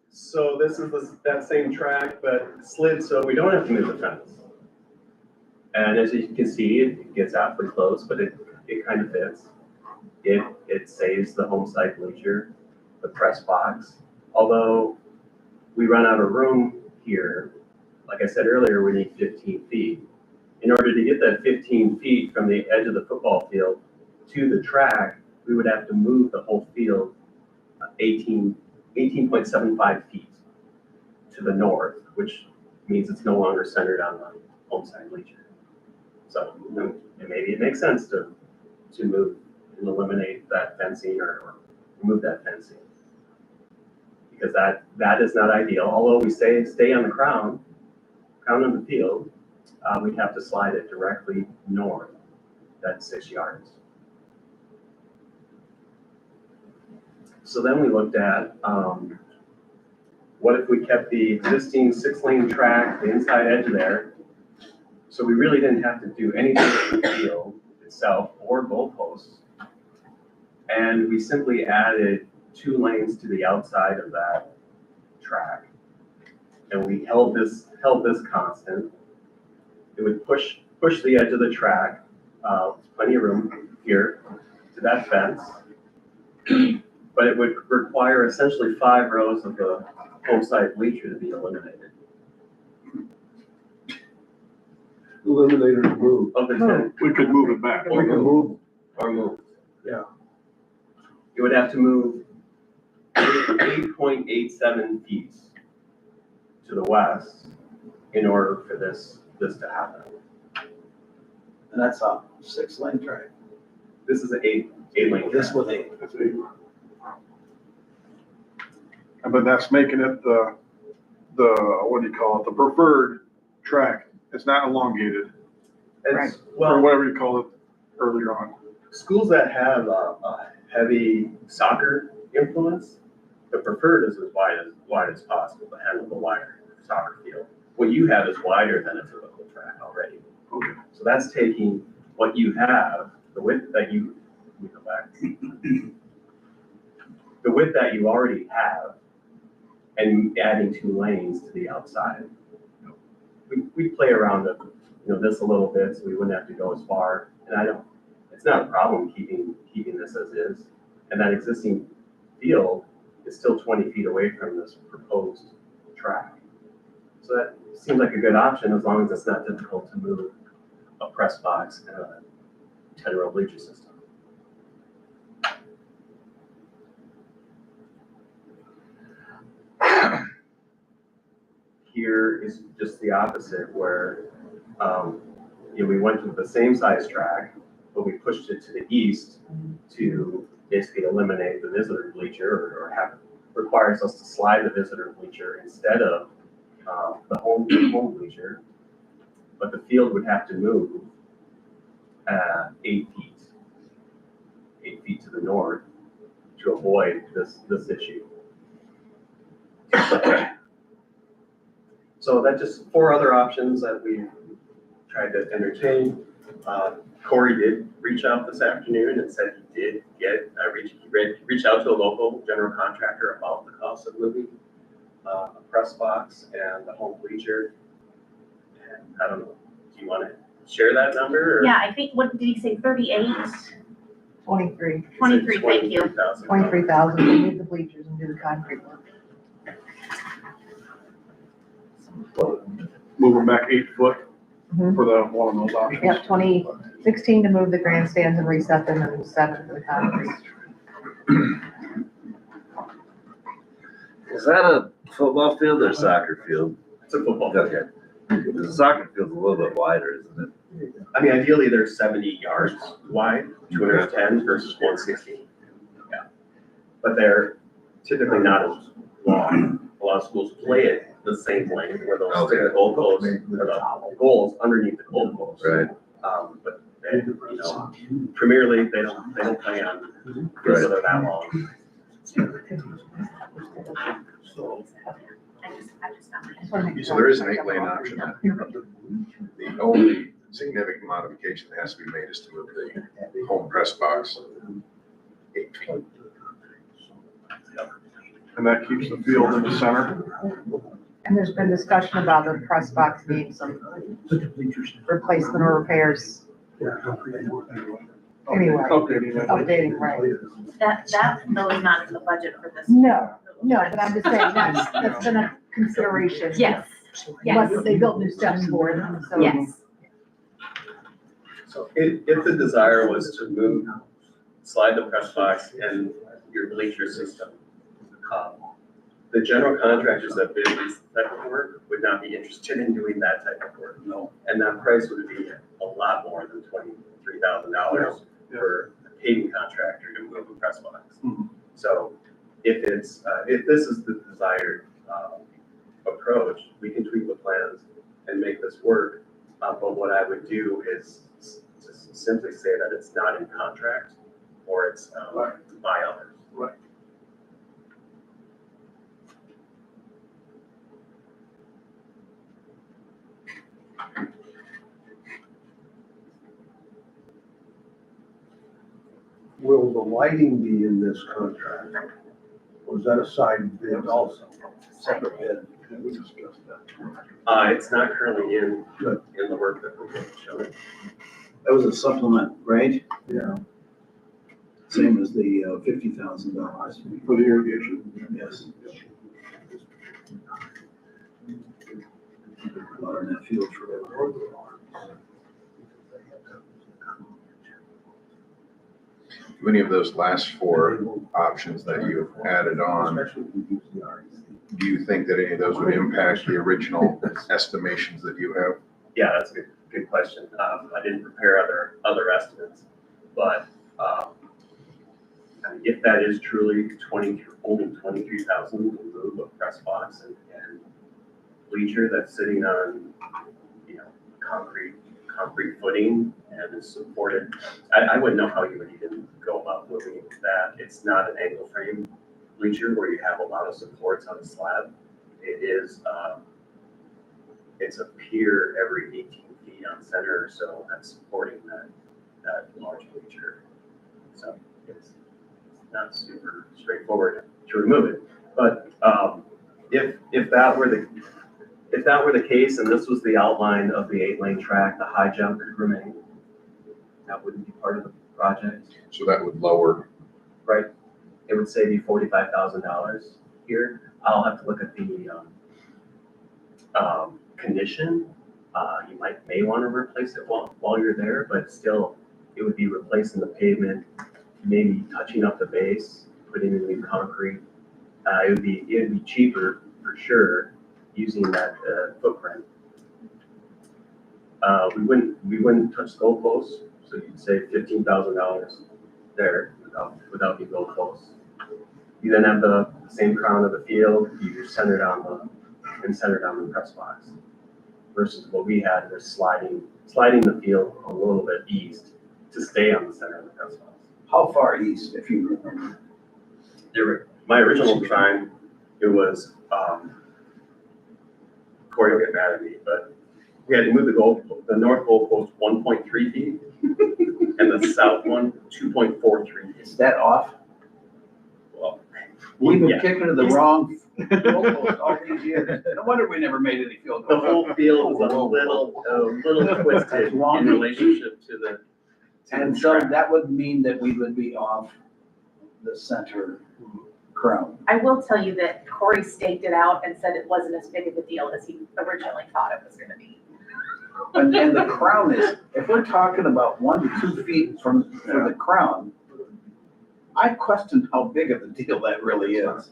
So this is that same track, but slid, so we don't have to move the fence. And as you can see, it gets awfully close, but it kind of fits. It saves the home side bleacher, the press box. Although we run out of room here, like I said earlier, we need 15 feet. In order to get that 15 feet from the edge of the football field to the track, we would have to move the whole field 18.75 feet to the north, which means it's no longer centered on the home side bleacher. So maybe it makes sense to move and eliminate that fencing or remove that fencing. Because that is not ideal. Although we say stay on the crown of the field, we'd have to slide it directly north, that's 6 yards. So then we looked at, what if we kept the existing 6-lane track, the inside edge there, so we really didn't have to do anything to the field itself or goalposts, and we simply added 2 lanes to the outside of that track, and we held this constant. It would push the edge of the track, plenty of room here to that fence. But it would require essentially 5 rows of the home side bleacher to be eliminated. Eliminated and moved. Of the 10, We could move it back. We can move. or moved. Yeah. You would have to move 8.87 feet to the west in order for this to happen. And that's a 6-lane track. This is an 8-lane. This with 8. But that's making it the, what do you call it, the preferred track. It's not elongated, It's, or well, whatever you call it earlier on. schools that have a heavy soccer influence, the preferred is as wide as possible to handle the wider soccer field. What you have is wider than a typical track already. Okay. So that's taking what you have, the width that you, let me go back. The width that you already have and adding 2 lanes to the outside. We play around with, this a little bit, so we wouldn't have to go as far. And it's not a problem keeping this as is. And that existing field is still 20 feet away from this proposed track. So that seems like a good option as long as it's not difficult to move a press box and a 10-row bleacher system. Here is just the opposite, where we went with the same size track, but we pushed it to the east to basically eliminate the visitor bleacher, or requires us to slide the visitor bleacher instead of the home bleacher. But the field would have to move 8 feet to the north to avoid this issue. So that's just 4 other options that we tried to entertain. Corey did reach out this afternoon and said he did reach out to a local general contractor about the cost of moving a press box and the home bleacher. And I don't know, do you want to share that number? Or? Yeah, I think, what did he say, 38? 23, 23, thank you. 23,000 to move the bleachers and do the concrete work. Move them back 8 foot Mhm. for the, one of those options. Yep, 2016 to move the grandstands and reset them, and 7 for the concrete. Is that a football field or soccer field? It's a football field. Okay. The soccer field's a little bit wider, isn't it? I mean, ideally, they're 70 yards wide, 210 versus 160. Yeah. But they're typically not as long. A lot of schools play it the same length, where they'll stick the goalposts, or the goals underneath the goalposts. Right. But they, Premier League, they don't play on fields that are that long. I just found it. So there is an 8-lane option. The only significant modification that has to be made is to move the home press box 8 feet. And that keeps the field in the center. And there's been discussion about the press box needing some replacement or repairs. Anyway, updating, right? That, though, is not in the budget for this. No, but I'm just saying, that's been a consideration. Yes, yes, But they built new steps for it, so. yes. So if the desire was to move, slide the press box and your bleacher system, the general contractors that bid this type of work would not be interested in doing that type of work. No. And that price would be a lot more than $23,000 for a paving contractor to move a press box. Mhm. So if it's, if this is the desired approach, we can tweak the plans and make this work. But what I would do is just simply say that it's not in contract or it's by others. Right. Will the lighting be in this contract? Or is that a side bid also? Separate bid. We discussed that. It's not currently in the work that we're going to show. That was a supplement, right? Yeah. Same as the $50,000. For the irrigation. Yes. Water in that field forever. Do any of those last 4 options that you've added on, do you think that any of those would impact the original estimations that you have? Yeah, that's a good question. I didn't prepare other estimates, but if that is truly only 23,000 to move a press box and bleacher that's sitting on, concrete footing and is supported, I wouldn't know how you would even go about moving that. It's not an angle frame bleacher where you have a lot of supports on the slab. It is, it's a pier every 18 feet on center or so that's supporting that large bleacher. So it's not super straightforward to remove it. But if that were the case, and this was the outline of the 8-lane track, the high jump could remain. That wouldn't be part of the project. So that would lower. Right. It would save you $45,000 here. I'll have to look at the condition. You may want to replace it while you're there, but still, it would be replacing the pavement, maybe touching up the base, putting in new concrete. It would be cheaper for sure using that footprint. We wouldn't touch the goalposts, so you'd save $15,000 there without the goalposts. You then have the same crown of the field. You center it on the press box. Versus what we had was sliding the field a little bit east to stay on the center of the press box. How far east, if you remember? My original design, it was, Corey will get mad at me, but we had to move the north goalpost 1.3 feet and the south one 2.43 feet. Is that off? Well, We've been yeah. kicking to the wrong goalpost all these years. No wonder we never made any field The goals. whole field is a little twisted in relationship to the. And so that would mean that we would be off the center crown. I will tell you that Corey staked it out and said it wasn't as big of a deal as he originally thought it was gonna be. And the crown is, if we're talking about 1 to 2 feet for the crown, I question how big of a deal that really is.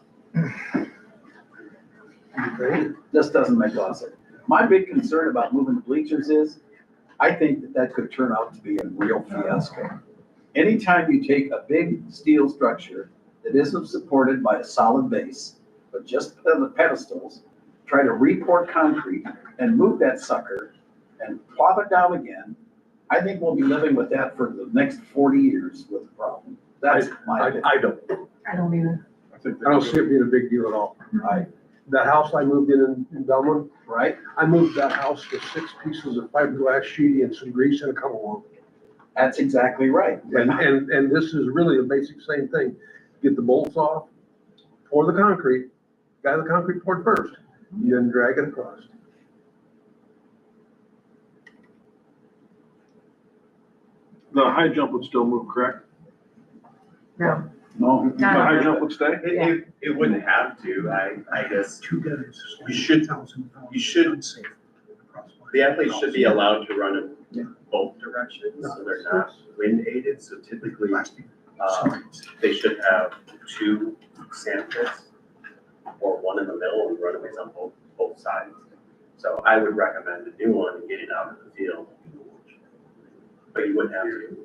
This doesn't make a lot of sense. My big concern about moving the bleachers is, I think that could turn out to be a real fiasco. Anytime you take a big steel structure that isn't supported by a solid base, but just pedestals, try to re-pour concrete and move that sucker and plop it down again, I think we'll be living with that for the next 40 years with a problem. That's my opinion. I don't. I don't even. think I don't see it being a big deal at all. That house I moved in Belmond, Right? I moved that house with 6 pieces of fiberglass sheeting and some grease and a come along. That's exactly right. And this is really the basic same thing. Get the bolts off, pour the concrete, got the concrete poured first, then drag it across. The high jump would still move, correct? No. No. The high jump would stay? It wouldn't have to, I guess. Two guys. You should- you should- The athletes should be allowed to run in both directions, so they're not wind aided, so typically, they should have 2 sand pits or one in the middle and runaways on both sides. So I would recommend a new one and getting out of the field. But you wouldn't have to.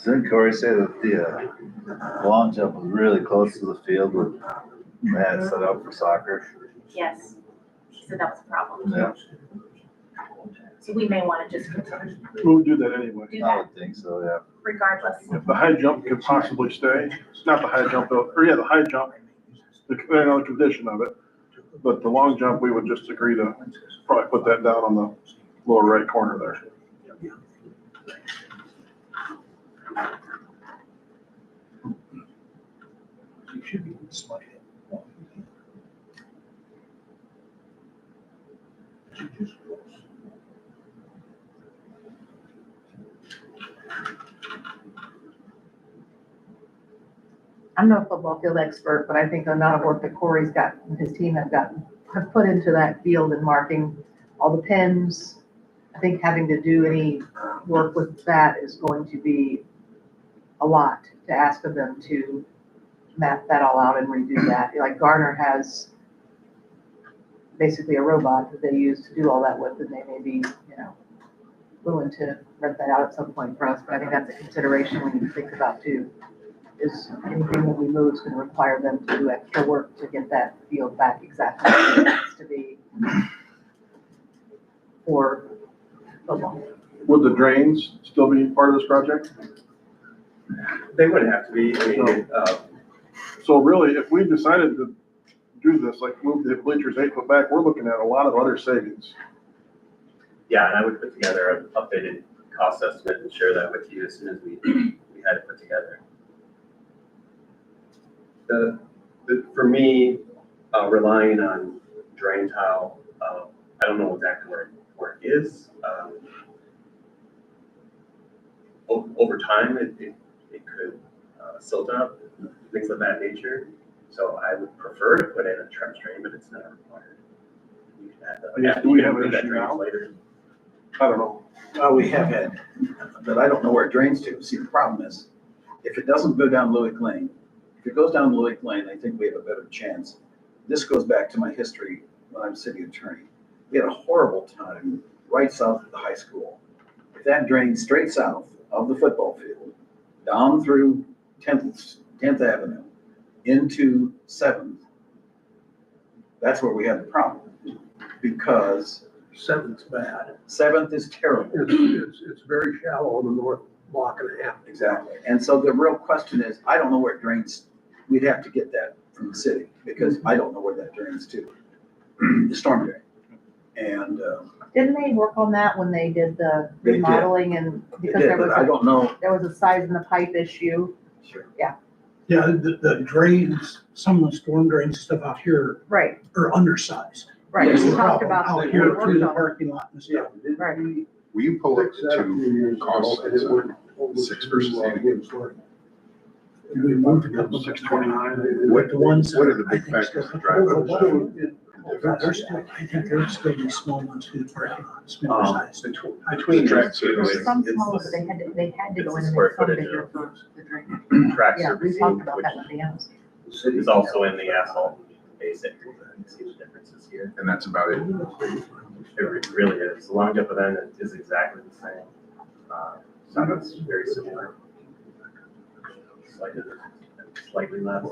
Didn't Corey say that the long jump was really close to the field with that set up for soccer? Yes. He said that was a problem. Yeah, So we may want to just continue We would do that anyway. do I that would think so, yeah. regardless. If the high jump could possibly stay, not the high jump, though, or yeah, the high jump, depending on the condition of it. But the long jump, we would just agree to probably put that down on the lower right corner there. You should be smiling. I'm no football field expert, but I think the amount of work that Corey's got, and his team have put into that field and marking all the pins. I think having to do any work with that is going to be a lot to ask of them to map that all out and redo that. Like Garner has basically a robot that they use to do all that with, and they may be, willing to rent that out at some point for us, but I think that's a consideration we need to think about too. Is anything that we move is gonna require them to do extra work to get that field back exactly where it needs to be for football. Would the drains still be part of this project? They wouldn't have to be, I mean, So really, if we decided to do this, like move the bleachers 8 foot back, we're looking at a lot of other savings. yeah, and I would put together an updated cost estimate and share that with you as soon as we had it put together. For me, relying on drain tile, I don't know exactly where it is. Over time, it could silt up, things of that nature. So I would prefer to put in a trench drain, but it's not required. You can add the- I guess, do we have an you can issue do that now? later. I don't know. Well, we have had, but I don't know where it drains to. See, the problem is, if it doesn't go down Louis Lane, if it goes down Louis Lane, I think we have a better chance. This goes back to my history when I'm city attorney. We had a horrible time right south of the high school. If that drained straight south of the football field, down through 10th Avenue, into 7th, that's where we had the problem. Because 7th's bad. 7th is terrible. It's very shallow on the north block and a half. Exactly. And so the real question is, I don't know where it drains. We'd have to get that from the city because I don't know where that drains to. The storm drain. And Didn't they work on that when they did the They did. remodeling and it because did, there but was I don't know. there was a size in the pipe issue? Sure. Yeah, the drains, some of the storm drains stuff out here Right, are undersized. right. That's We the talked problem, about. out the here through the workshop. parking lot and stuff. Right. Will you pull up Fixed that a few the years two ago, costs? and it went over 6 versus to, 8? And we moved a couple of 629. With the ones. What are the I big think factors still- that drive up the There's still, I think there's still these small ones through the parking lot, smaller size. Between Track those two, surface. it's, Some it's small, the- but they had to go it's in and square make some footage bigger of for the drain. track Yeah, we surfacing, talked about which that with the house. is also in the asphalt basic. You see the differences here. And that's about it. It really is. The long jump event is exactly the same. So it's very similar. Slightly less.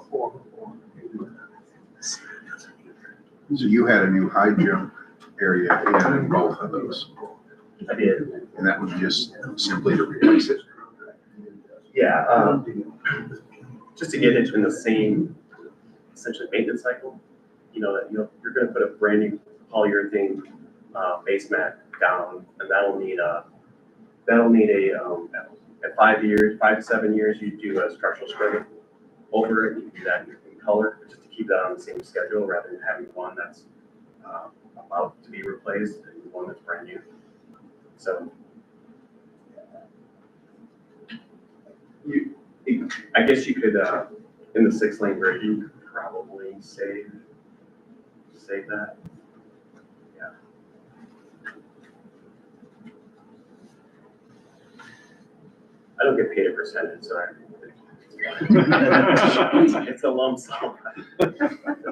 So you had a new high jump area in both of those, I did. and that was just simply to replace it. Yeah, just to get it in the same essentially maintenance cycle, you know, that you're gonna put a brand new polyurethane base mat down, and that'll need at 5 years, 5 to 7 years, you do a structural scrubbing over it. You can do that in color, just to keep that on the same schedule rather than having one that's about to be replaced and one that's brand new. So I guess you could, in the 6-lane grade, you could probably save that. Yeah. I don't get paid a percentage, so it's a lump sum.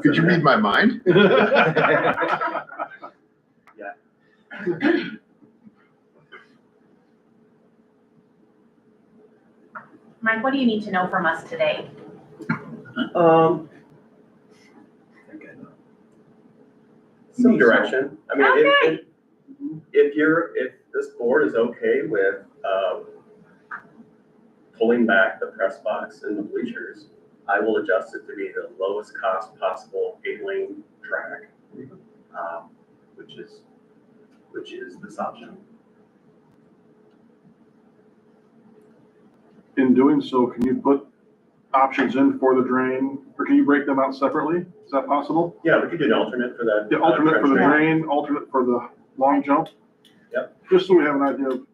Could you read my mind? Yeah. Mike, what do you need to know from us today? Some direction. I mean, Okay. if this board is okay with, pulling back the press box and the bleachers, I will adjust it to be the lowest cost possible 8-lane track, which is this option. In doing so, can you put options in for the drain, or can you break them out separately? Is that possible? Yeah, we could do an alternate for that. Yeah, alternate for the trench drain, alternate for the long jump? Yep. Just so we have an idea of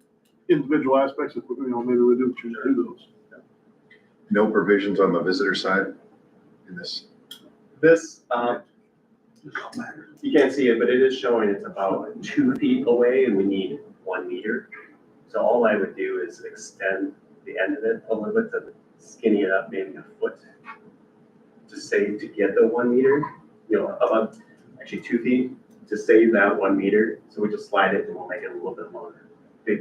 individual aspects, if, you know, maybe we do choose to do those. No provisions on the visitor side in this? This, you can't see it, but it is showing it's about 2 feet away and we need 1 meter. So all I would do is extend the end of it a little bit to skinny it up maybe a foot to save, to get the 1 meter, you know, about actually 2 feet to save that 1 meter. So we just slide it and we'll make it a little bit longer. So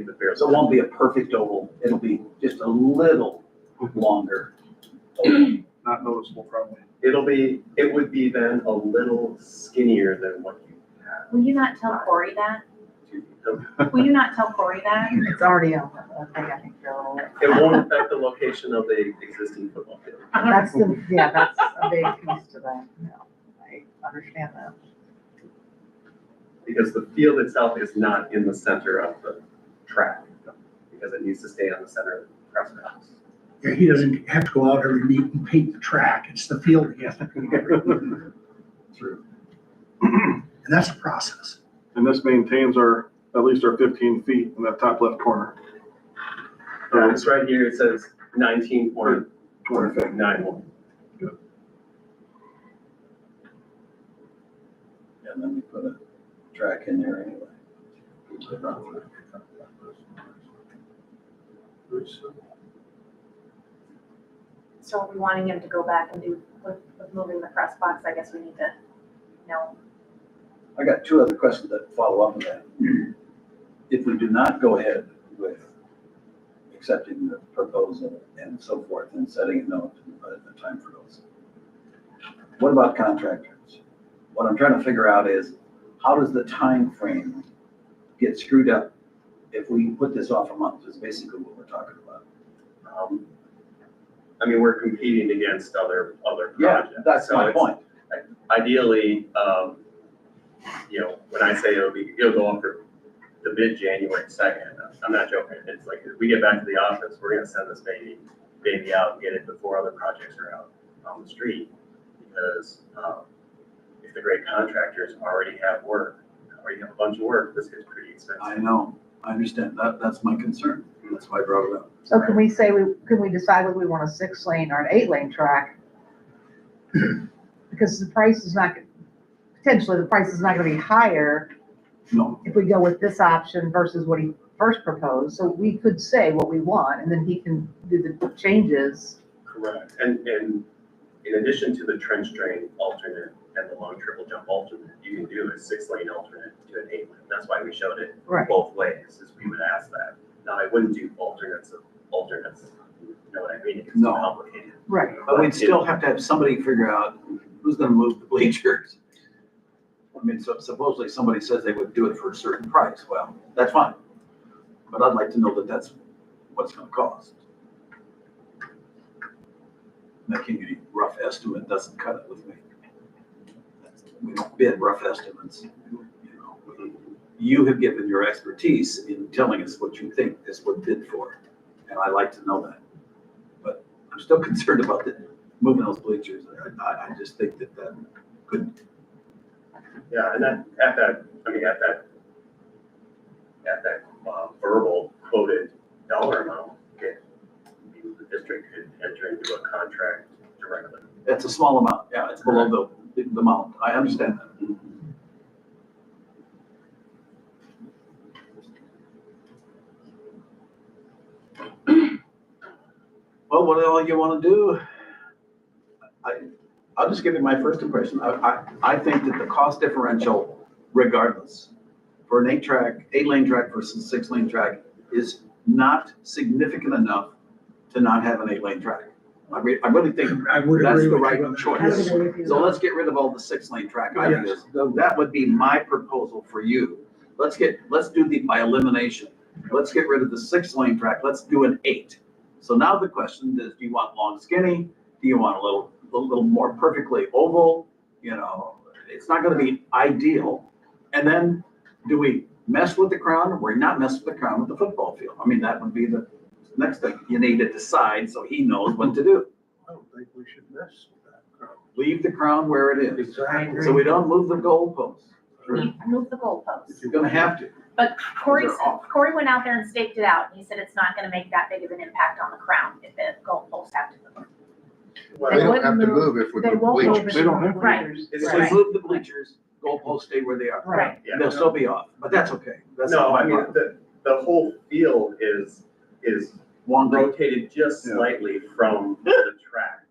it won't be a perfect oval, it'll be just a little longer. Not noticeable probably. It would be then a little skinnier than what you have. Will you not tell Corey that? 2 feet. Will you not tell Corey that? It's already on the thing, I think, Joe. It won't affect the location of the existing football field. That's that's a big piece to that, I understand that. Because the field itself is not in the center of the track, because it needs to stay on the center of the press box. Yeah, he doesn't have to go out every meet and paint the track. It's the field he has to paint every meet. True. And that's a process. And this maintains at least our 15 feet in that top left corner. It's right here, it says 19.91. And then we put a track in there anyway. So are we wanting him to go back and do, with moving the press box, I guess we need to know. I got 2 other questions that follow up on that. If we do not go ahead with accepting the proposal and so forth and setting a note, a time for those, what about contractors? What I'm trying to figure out is, how does the time frame get screwed up if we put this off a month, is basically what we're talking about. I mean, we're competing against other Yeah, projects. that's So my it's- point. Ideally, you know, when I say it'll go up for the mid-January 2nd, I'm not joking. It's like, if we get back to the office, we're gonna send this baby out and get it before other projects are out on the street. Because, if the great contractors already have a bunch of work, this gets pretty expensive. I know, I understand, that's my concern, that's why I brought it up. So can we decide whether we want a 6-lane or an 8-lane track? Because the price is not gonna be higher No, if we go with this option versus what he first proposed. So we could say what we want, and then he can do the changes. Correct. And in addition to the trench drain alternate and the long triple jump alternate, you can do a 6-lane alternate to an 8-lane. That's why we showed it Right. both ways, is we would ask that. Now, I wouldn't do alternates of alternates, you know what I mean? It's too No. complicated. Right. but we'd still have to have somebody figure out who's gonna move the bleachers. I mean, so supposedly somebody says they would do it for a certain price, well, that's fine. But I'd like to know that that's what's gonna cost. making any rough estimate doesn't cut it with me. We don't bid rough estimates. You have given your expertise in telling us what you think this would bid for, and I like to know that. But I'm still concerned about moving those bleachers. I just think that could. Yeah, and then at that verbal quoted dollar amount, the district could enter into a contract directly. It's a small amount, yeah, it's below the amount, I understand that. Well, what all you wanna do? I'll just give you my first impression. I think that the cost differential, regardless, for an 8-lane track versus 6-lane track is not significant enough to not have an 8-lane track. I really think I would that's agree the with right you on that. choice. I would agree with you. So let's get rid of all the 6-lane track ideas. That would be my proposal for you. Let's do by elimination. Let's get rid of the 6-lane track. Let's do an 8. So now the question is, do you want long skinny? Do you want a little more perfectly oval? You know, it's not gonna be ideal. And then do we mess with the crown or we're not mess with the crown with the football field? I mean, that would be the next thing you need to decide so he knows what to do. I don't think we should mess with that crowd. Leave the crown where it is. Exactly. So we don't move the goalposts. Move the goalposts. You're gonna have to. But Corey Those are off. went out there and staked it out, and he said it's not gonna make that big of an impact on the crown if the goalposts have to move. Well, They they don't wouldn't have to move- move if we They move won't move bleachers. it. They don't have to. Right. If Right. we move the bleachers, goalposts stay where they are. Right. Yeah. They'll still be off, but that's okay. That's No, not my I mean, problem. the whole field is One road. rotated just Yeah. slightly from the track.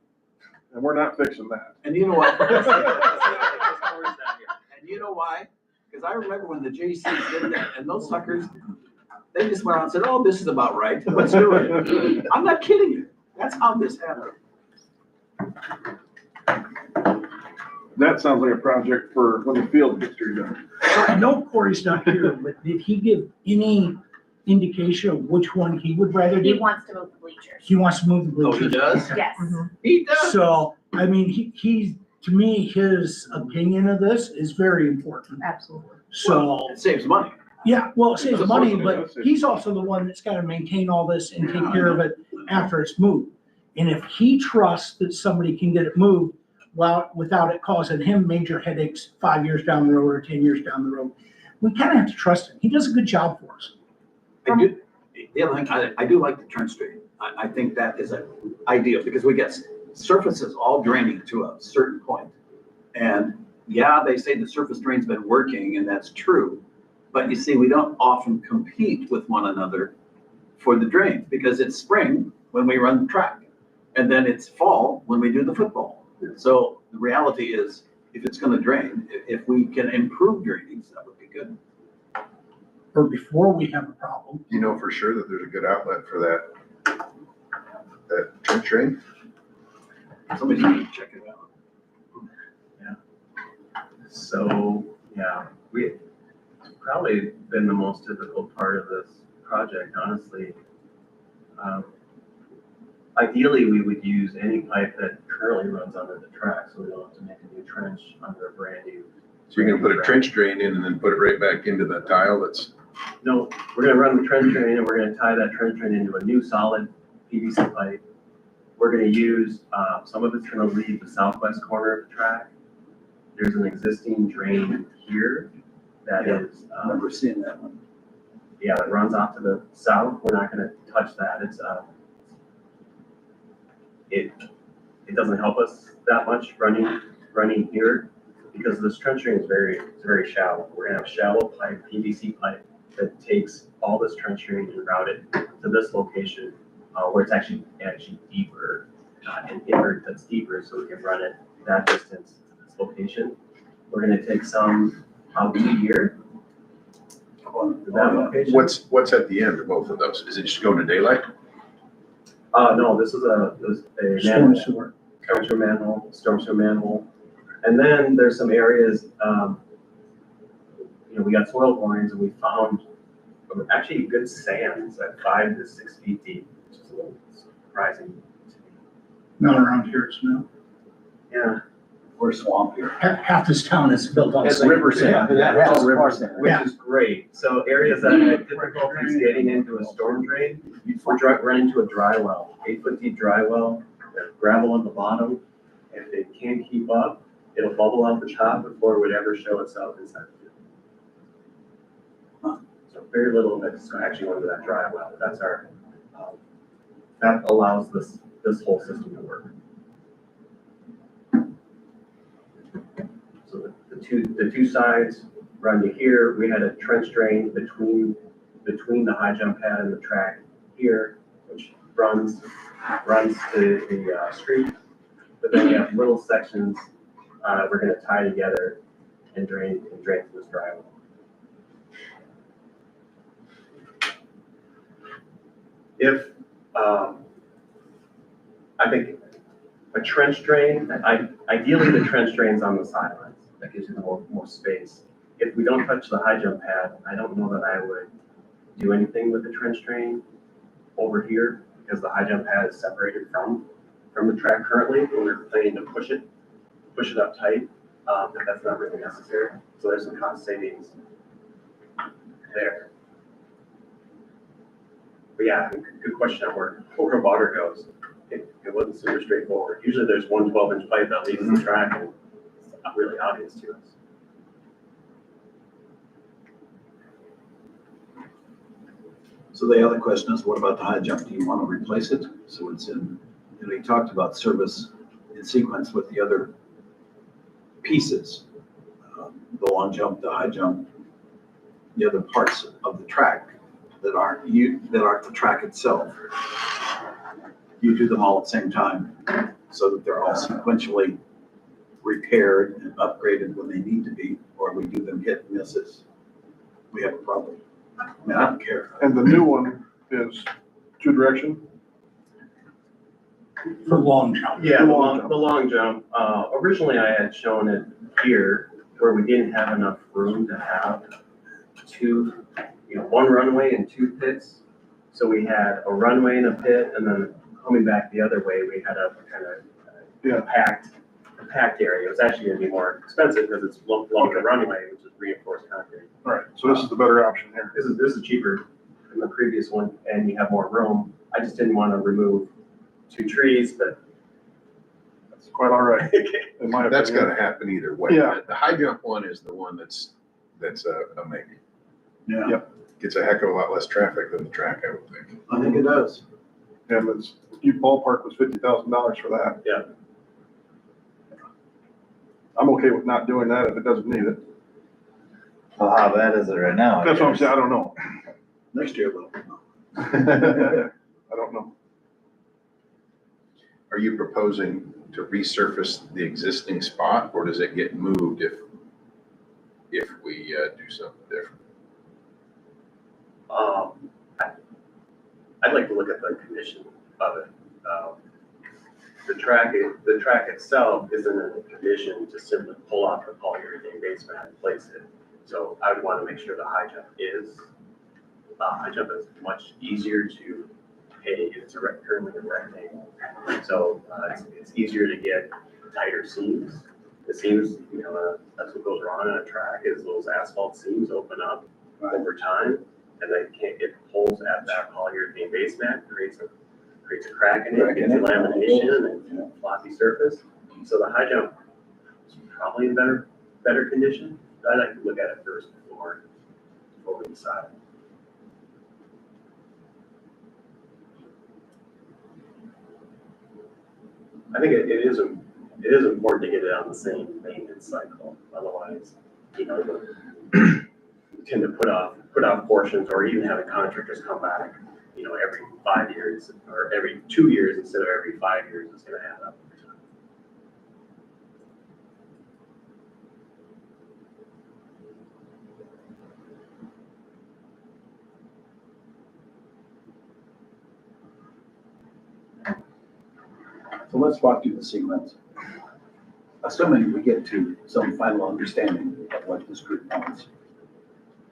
And we're not fixing that. And you know what? Corey's not here. And you know why? Because I remember when the JCs did that, and those suckers, they just went out and said, oh, this is about right, let's do it. I'm not kidding you. That's how this happened. That sounds like a project for when the field gets redone. I know Corey's not here, but did he give any indication of which one he would rather He do? wants to move the bleachers. He wants to move the Oh, he bleachers. does? Yes. He does. So, I mean, he's, to me, his opinion of this is very important. Absolutely. So, It saves money. yeah, well, it saves That's money, what it but is. he's also the one that's gotta maintain all this and take care of it after it's moved. And if he trusts that somebody can get it moved, well, without it causing him major headaches 5 years down the road or 10 years down the road, we kinda have to trust him. He does a good job for us. I do, the other thing, I do like the trench drain. I think that is an ideal because we get surfaces all draining to a certain point. And yeah, they say the surface drain's been working and that's true. But you see, we don't often compete with one another for the drains because it's spring when we run the track. And then it's fall when we do the football. So the reality is, if it's gonna drain, if we can improve drainage, that would be good. Or before we have a problem. You know for sure that there's a good outlet for that trench drain? Somebody's gonna check it out. So, yeah, it's probably been the most difficult part of this project, honestly. Ideally, we would use any pipe that currently runs under the track, so we don't have to make a new trench under a brand new. So you're gonna put a trench drain in and then put it right back into the tile that's, No, we're gonna run the trench drain and we're gonna tie that trench drain into a new solid PVC pipe. We're gonna use, some of it's gonna leave the southwest corner of the track. There's an existing drain here that Yeah. is, I remember seeing that one. yeah, that runs off to the south. We're not gonna touch that. It doesn't help us that much running here because this trench drain is very shallow. We're gonna have shallow pipe, PVC pipe that takes all this trench drain and route it to this location, where it's actually deeper, an invert that's deeper, so we can run it that distance to this location. We're gonna take some out to here. To that location. what's at the end of both of those? Is it just going to daylight? No, this is a Storm manhole, sewer. storm sewer manhole. And then there's some areas, we got soil borings and we found actually good sands at 5 to 6 feet deep, which is a little surprising to me. Not around here, it's no. Yeah. We're swamp here. Half this town is built on It's sand. river sand. And that's It's all river river sand, sand. which is great. So areas that have difficulties getting into a storm drain, we're run into a dry well, 8-foot deep dry well, there's gravel on the bottom. If it can't keep up, it'll bubble out the top before it would ever show itself inside the field. So very little of it's actually going to that dry well. That's our, that allows this whole system to work. So the two sides run to here. We had a trench drain between the high jump pad and the track here, which runs to the street. But then we have little sections we're going to tie together and drain through this driveway. If I think a trench drain, ideally the trench drain's on the sidelines. That gives you more space. If we don't touch the high jump pad, I don't know that I would do anything with the trench drain over here because the high jump pad is separated from the track currently, and we're planning to push it up tight. But that's not really necessary. So there's some cost savings there. But yeah, good question on where water goes. It wasn't super straightforward. Usually there's one 12-inch pipe that leaves the track and it's not really obvious to us. So the other question is, what about the high jump? Do you want to replace it? So it's in, you talked about service in sequence with the other pieces. The long jump, the high jump, the other parts of the track that aren't the track itself. You do them all at the same time so that they're all sequentially repaired and upgraded when they need to be, or we do them hit and misses. We have a problem. I mean, I don't care. And the new one is 2-direction? For long jump. Yeah, the long jump. Originally I had shown it here where we didn't have enough room to have one runway and 2 pits. So we had a runway and a pit, and then coming back the other way, we had a kind of packed area. It was actually going to be more expensive because it's longer runway, which is reinforced concrete. All right, so this is the better option here. This is cheaper than the previous one, and you have more room. I just didn't want to remove 2 trees, but That's quite all right. In my That's opinion. gonna happen either way. Yeah. The high jump one is the one that's a maybe. Yeah, Yep. Gets a heck of a lot less traffic than the track, I would think. I think it does. And it's, you ballpark was $50,000 for that. Yeah. I'm okay with not doing that if it doesn't need it. Well, how bad is it right now? I That's what I'm guess? saying, I don't know. Next year, though. I don't know. Are you proposing to resurface the existing spot, or does it get moved if we do something different? I'd like to look at the condition of it. The track itself isn't in a condition to simply pull off the polyurethane base mat and place it. So I would want to make sure the high jump is. High jump is much easier to pay. It's currently a rectangle, so it's easier to get tighter seams. The seams, that's what goes wrong on a track is those asphalt seams open up over time, and they can't get holes at that polyurethane base mat, creates a crack in it, gets lamination and floppy surface. So the high jump is probably in better condition. I'd like to look at it first before we decide. I think it is important to get it on the same maintenance cycle. Otherwise, you tend to put off portions, or even having contractors come back, every 5 years or every 2 years instead of every 5 years. It's going to add up. So let's walk through the sequence. Assuming we get to some final understanding of what this group wants.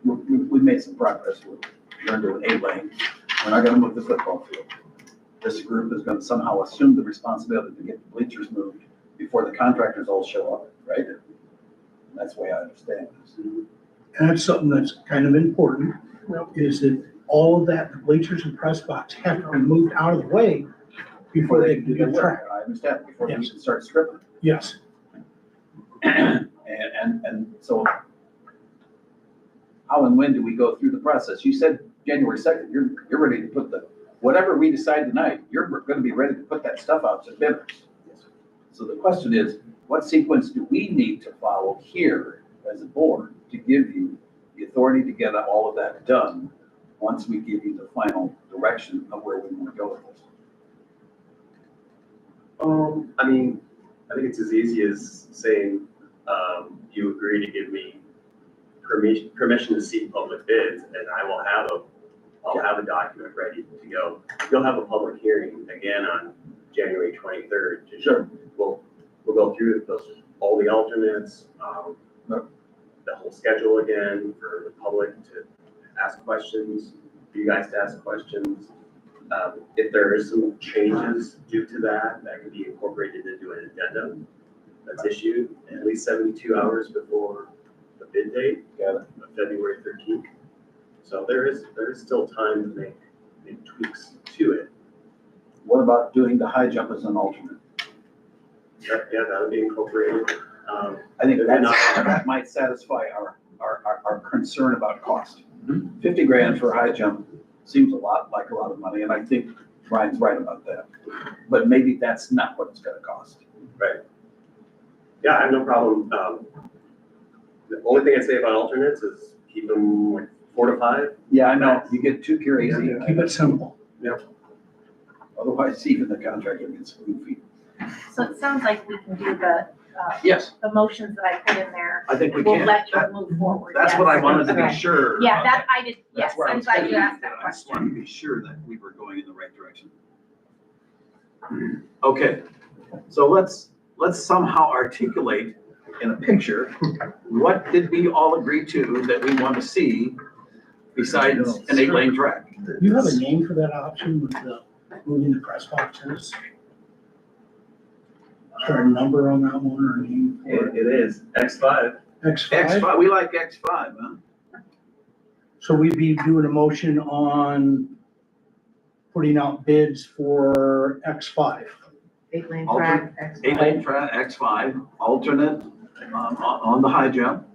We made some progress. We're into an 8-lane. We're not gonna move the football field. this group is gonna somehow assume the responsibility to get the bleachers moved before the contractors all show up, right? And that's the way I understand this. And that's something that's kind of important, is that all of that, the bleachers and press box have to be moved out of the way before they can do the track. I understand, before they Yes. can start stripping. Yes. And so how and when do we go through the process? You said January 2nd, you're ready to put whatever we decide tonight, you're gonna be ready to put that stuff out to bidders. So the question is, what sequence do we need to follow here as a board to give you the authority to get all of that done once we give you the final direction of where we want to go with this? I mean, I think it's as easy as saying, you agree to give me permission to seek public bids, and I'll have a document ready to go. You'll have a public hearing again on January 23rd. Sure. We'll go through all the alternates, the whole schedule again for the public to ask questions, for you guys to ask questions. If there is some changes due to that can be incorporated into an addendum that's issued at least 72 hours before the bid date of February 13th. So there is still time to make tweaks to it. What about doing the high jump as an alternate? Yeah, that would be incorporated. I think that might satisfy our concern about cost. 50 grand for a high jump seems like a lot of money, and I think Brian's right about that. But maybe that's not what it's gonna cost. Right. Yeah, I have no problem. The only thing I'd say about alternates is keep them like 4 to 5. Yeah, I know, you get too crazy. Keep it simple. Yep. Otherwise, even the contractor gets goofy. So it sounds like we can do the, Yes, the motions that I put in there. I think we We'll can. let you move forward. That's yes. what I wanted to be Okay. sure. Yeah, of. that I did, yes, That's where I I'm was glad headed you asked with that it. I just question. wanted to be sure that we were going in the right direction. Okay, so let's somehow articulate in a picture, what did we all agree to that we want to see besides an 8-lane track? Do you have a name for that option with the moving the press boxes? Is there a number on that one or a name for it? It is X5. X5? X5, we like X5, huh? So we'd be doing a motion on putting out bids for X5. 8-lane Alternate- track. 8-lane track, X5, alternate on the high jump.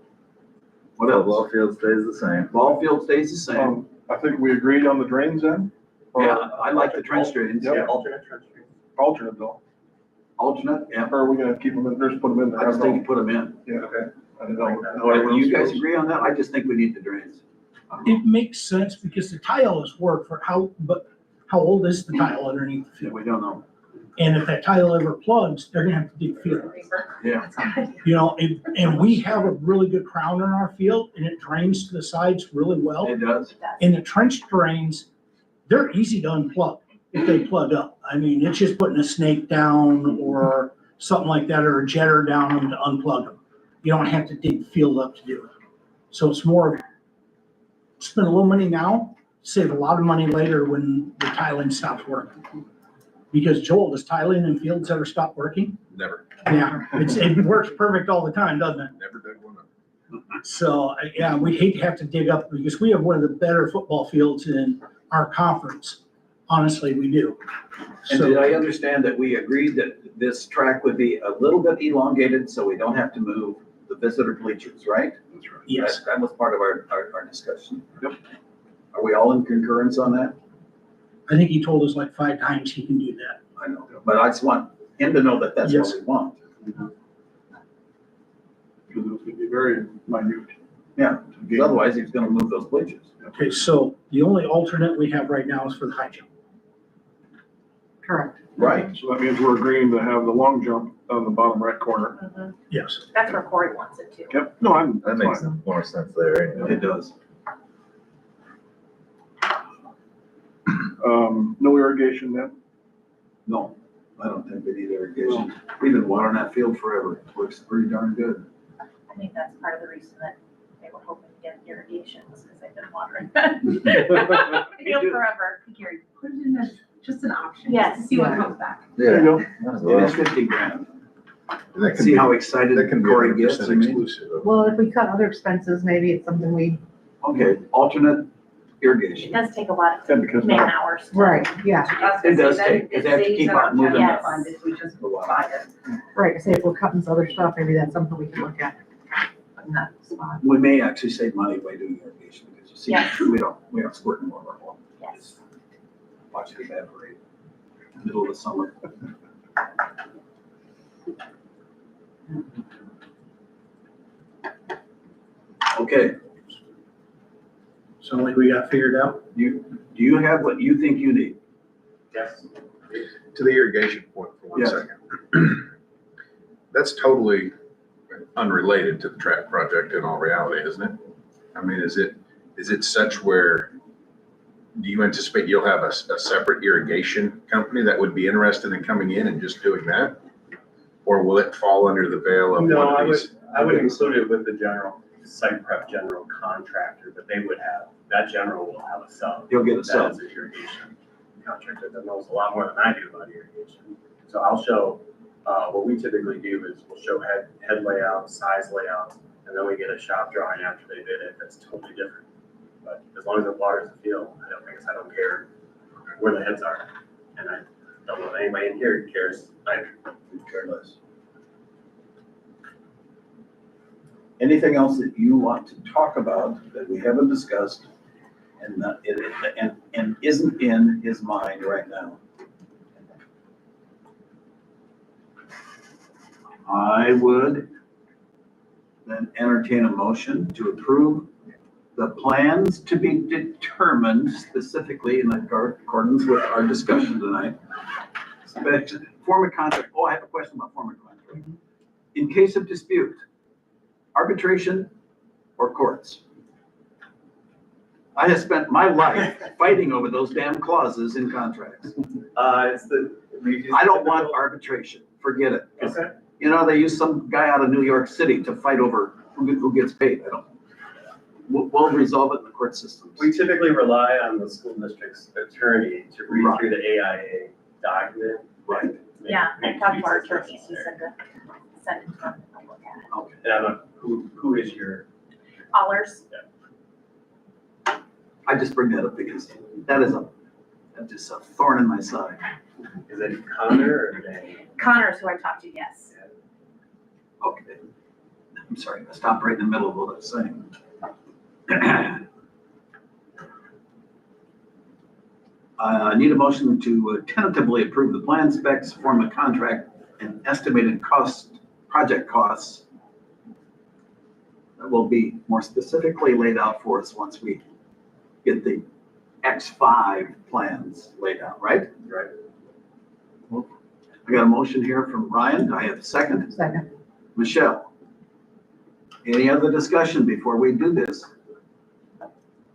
What else? Ball field stays the same. Ball field stays the same. I think we agreed on the drains then? Yeah, I like the trench drains. Yep. Yeah, alternate trench drain. Alternate though. Alternate, yeah. Or are we gonna keep them in, just put them in there? I just think you put them in. Yeah, okay. I didn't know. Do you guys agree on that? I just think we need the drains. It makes sense because the tile is work for but how old is the tile underneath the Yeah, field? we don't know. And if that tile ever plugs, they're gonna have to dig field. Yeah. You know, and we have a really good crown in our field and it drains to the sides really well. It does. And the trench drains, they're easy to unplug if they plug up. I mean, it's just putting a snake down or something like that, or a jetter down them to unplug them. You don't have to dig the field up to do it. So it's more of, spend a little money now, save a lot of money later when the tiling stops working. Because Joel, does tiling in fields ever stop working? Never, Yeah, it works perfect all the time, doesn't it? never dug one up. So, yeah, we hate to have to dig up because we have one of the better football fields in our conference. Honestly, we do. And did So, I understand that we agreed that this track would be a little bit elongated so we don't have to move the visitor bleachers, right? That's right. yes, That was part of our discussion. Yep. Are we all in concurrence on that? I think he told us like 5 times he can do that. I know, but I just want him to know that that's what Yes. we want. Because it's gonna be very minute. Yeah, because otherwise he's gonna move those bleachers. Okay, so the only alternate we have right now is for the high jump. Correct. Right. So that means we're agreeing to have the long jump on the bottom right corner. Mhm. Yes. That's where Corey wants it too. Yep, no, That that's makes fine. more sense there. Anyway. It does. No irrigation then? No, I don't think they need irrigation. We've been watering that field forever. It works pretty darn good. I think that's part of the reason that they were hoping to get irrigation was because they've been watering that field forever. Gary, Put it in as just an option. Yes. See what comes back. There you Yeah. go. It is 50 grand. And that can See be, how excited that can be Corey gets. 100% I mean. exclusive of. Well, if we cut other expenses, maybe it's something we, Okay, alternate It irrigation. does take a lot Yeah, of because man now, hours. right, yeah, It does take, because they have to keep on moving Yes. that. Fund if we just buy it. right, say if we're cutting some other stuff, maybe that's something we can look at in that spot. We may actually save money by doing irrigation, because you see, Yes. we don't squirt more of our water. Yes. Watch it evaporate, middle of the summer. Okay, So like we got figured out. do you have what you think you need? Yes. To the irrigation point for one Yes. second. That's totally unrelated to the track project in all reality, isn't it? I mean, is it such where, do you anticipate you'll have a separate irrigation company that would be interested in coming in and just doing that? Or will it fall under the veil of No, one of these? I would include it with the general site prep general contractor that they would have. That general will have a sub. You'll get a That sub. is an irrigation contractor that knows a lot more than I do about irrigation. So I'll show, what we typically do is we'll show head layout, size layout, and then we get a shop drawing after they did it that's totally different. But as long as it waters the field, I don't care where the heads are. And I don't know if anybody in here cares either. Care less. Anything else that you want to talk about that we haven't discussed and that and isn't in his mind right now? I would then entertain a motion to approve the plans to be determined specifically in accordance with our discussion tonight. Form a contract. Oh, I have a question about form a contract. In case of dispute, arbitration or courts? I have spent my life fighting over those damn clauses in contracts. It's the. I don't want arbitration. Forget it. Okay. You know, they use some guy out of New York City to fight over who gets paid. I don't. We'll resolve it in the court systems. We typically rely on the school district's attorney to read through the AIA document. Right. Yeah, I talked to our attorneys, he said to send it to them, I'll look at it. Okay. And I don't know, who is your? Allers, I just bring that up because that's just a thorn in my side. Is it Connor or Daniel? Connor's who I talked to, yes. Okay. I'm sorry, I stopped right in the middle of what I was saying. I need a motion to tentatively approve the plan specs, form a contract, and estimated project costs that will be more specifically laid out for us once we get the X5 plans laid out, right? Right. I got a motion here from Ryan. I have a second. Second. Michelle. Any other discussion before we do this?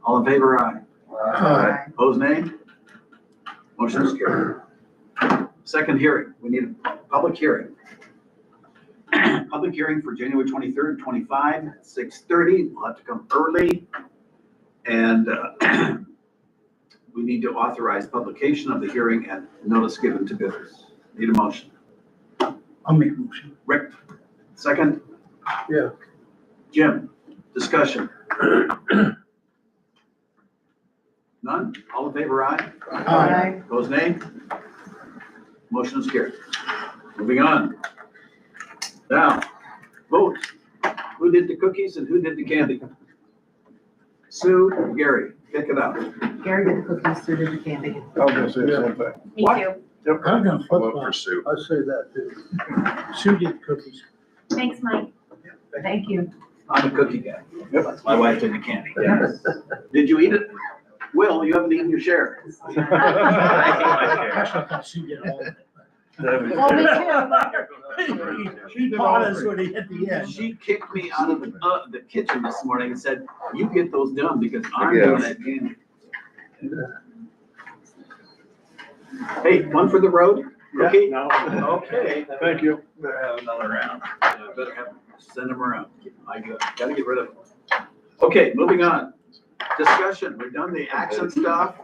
All in favor, aye. Aye. Opposed, nay? Motion is carried. Second hearing, we need a public hearing. Public hearing for January 23rd, 25, at 6:30. We'll have to come early. And we need to authorize publication of the hearing and notice given to bidders. Need a motion. I'll make a motion. Rick, second? Yeah. Jim, discussion. None? All in favor, aye? Aye. Opposed, nay? Motion is carried. Moving on. Now, vote. Who did the cookies and who did the candy? Sue, Gary, pick it up. Gary did the cookies, Sue did the candy. I was gonna say the same thing. Me What? too. I'm gonna flip Vote for flop. Sue. I say that too. Sue did cookies. Thanks, Mike. Thank you. I'm a cookie guy. Yep. My wife did the candy. Yes. Did you eat it? Will, you haven't eaten your share. Actually, I thought Sue did all of it. Oh, me too. She taught us when he hit the end. She kicked me out of the kitchen this morning and said, you get those done because I'm Yeah. doing that candy. Hey, one for the road? Okay. No. Okay. Thank you. Have another round. I better send them around. I gotta get rid of them. Okay, moving on. Discussion, we've done the action stuff.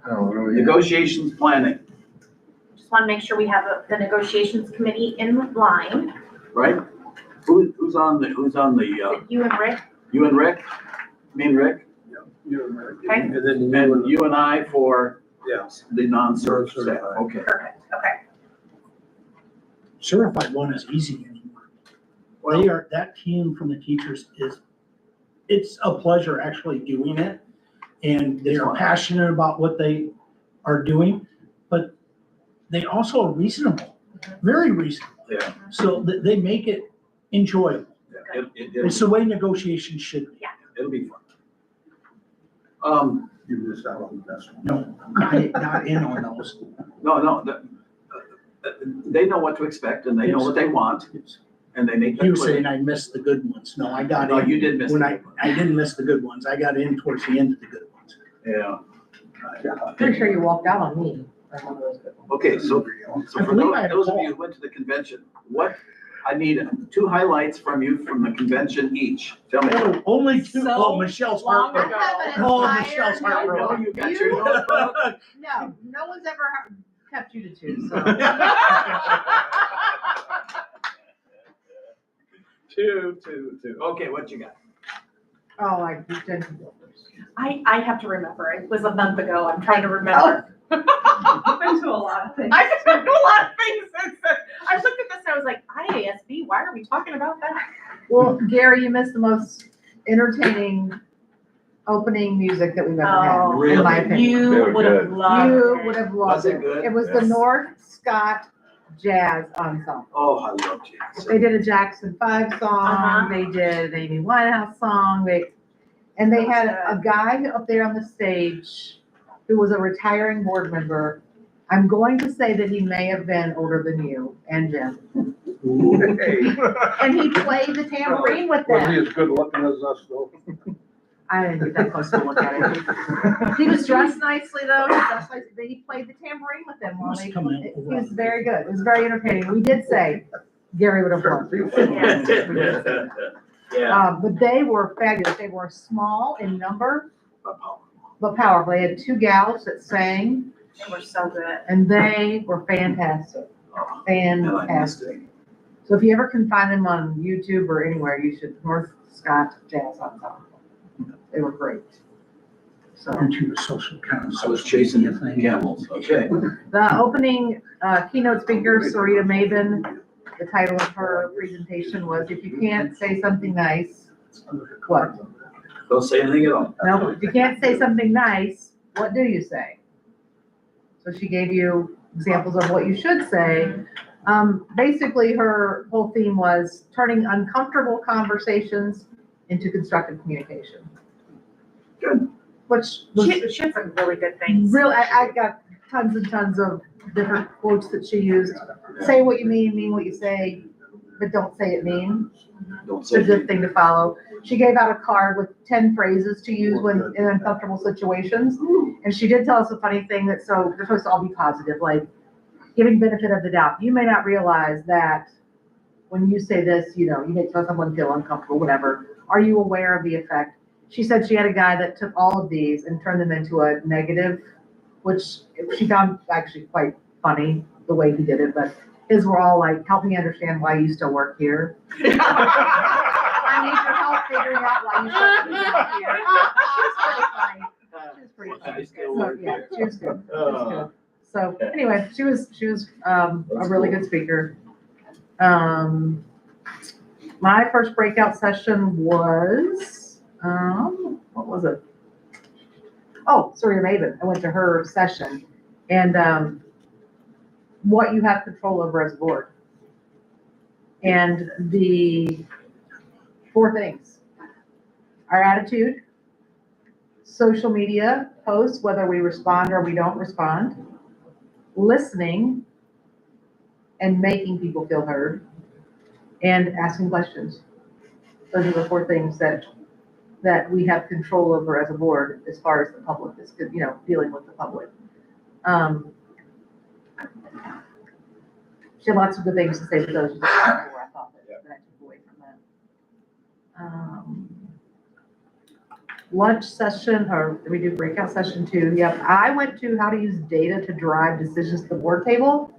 Negotiations planning, Just want to make sure we have the negotiations committee in line. right? Who's on the, You and Rick, you and Rick? Me and Rick? okay? And then And you and I for Yes. the non-cert staff, Non-certified. okay. Perfect, okay. Certified one is easy anymore. They are, that team from the teachers it's a pleasure actually doing it. And they are passionate about what they are doing, but they also are reasonable, very reasonable. Yeah. So they make it enjoyable. It'll It's the way negotiations should be. it'll be fun. You missed out on the best one. No, not in on those. No, they know what to expect and they know what they want and they make that You were clear. saying I missed the good ones. No, I got No, in. you did miss When the I good ones. I didn't miss the good ones. I got in towards the end of the good ones. Yeah. Pretty sure you walked out on me. on one of those good ones. Okay, so I for believe I had a those of call. you who went to the convention, I need 2 highlights from you from the convention each. Tell me. Oh, only two. So Oh, Michelle's long heartbroken. ago. Oh, Entire Michelle's I know heartbroken. you got your notebook. No, no one's ever kept you to two, so. Two. Okay, what you got? Oh, I did. I have to remember, it was a month ago, I'm trying to remember. I've been to a lot of things. I've done a lot of things since then. I looked at this and I was like, IASB, why are we talking about that? Well, Gary, you missed the most entertaining opening music that we've ever had, Oh, in my Really? opinion. You Very would have good. loved You it. would have Was loved it it. good? It was the Yes. North Scott Jazz Ensemble. Oh, I love jazz. They did a Jackson 5 song, Uh-huh. they did an Amy Winehouse song, and they had a guy up there on the stage who was a retiring board member. I'm going to say that he may have been older than you and Jim. Hey, And he played the tambourine with was he them. as good looking as us though? I didn't get that close to look at it. He was dressed nicely though, he played the tambourine with them while Must they, come out it over was on- very good, it was very entertaining. We did say Gary would have won. Yeah. But they were fabulous. They were small in number, but powerful. They had 2 gals that sang, They were so good. and they were fantastic. And I missed Fantastic. So if you ever can find them on YouTube or anywhere, you should, North Scott Jazz Ensemble. They were great. So Aren't you a social kind I was chasing the camels, okay. the opening keynote speaker, Sarita Maben, the title of her presentation was, if you can't say something nice, what? Don't say anything at all. No, if you can't say something nice, what do you say? So she gave you examples of what you should say. Basically, her whole theme was turning uncomfortable conversations into constructive communication. Good. Which was She had some really good things. really, I got tons and tons of different quotes that she used. Say what you mean what you say, but don't say it mean. Don't It's say a good thing to follow. She gave out a card with 10 phrases to use when in uncomfortable situations. And she did tell us a funny thing that, so they're supposed to all be positive, like giving benefit of the doubt. You may not realize that when you say this, you make someone feel uncomfortable, whatever. Are you aware of the effect? She said she had a guy that took all of these and turned them into a negative, which she found actually quite funny the way he did it, but his were all like, help me understand why you still work here. I need your help figuring out why you still work here. She was pretty funny. I still So, work yeah, here. she was good. She was good. So anyway, she was a really good speaker. My first breakout session was, what was it? Oh, Surya Maven. I went to her session, and what you have control over as a board. And the 4 things: our attitude, social media posts, whether we respond or we don't respond, listening and making people feel heard, and asking questions. Those are the 4 things that we have control over as a board as far as the public is, dealing with the public. She had lots of good things to say, but those are the 4 I thought that I took away from that. lunch session, or did we do breakout session too? Yep, I went to how to use data to drive decisions at the board table.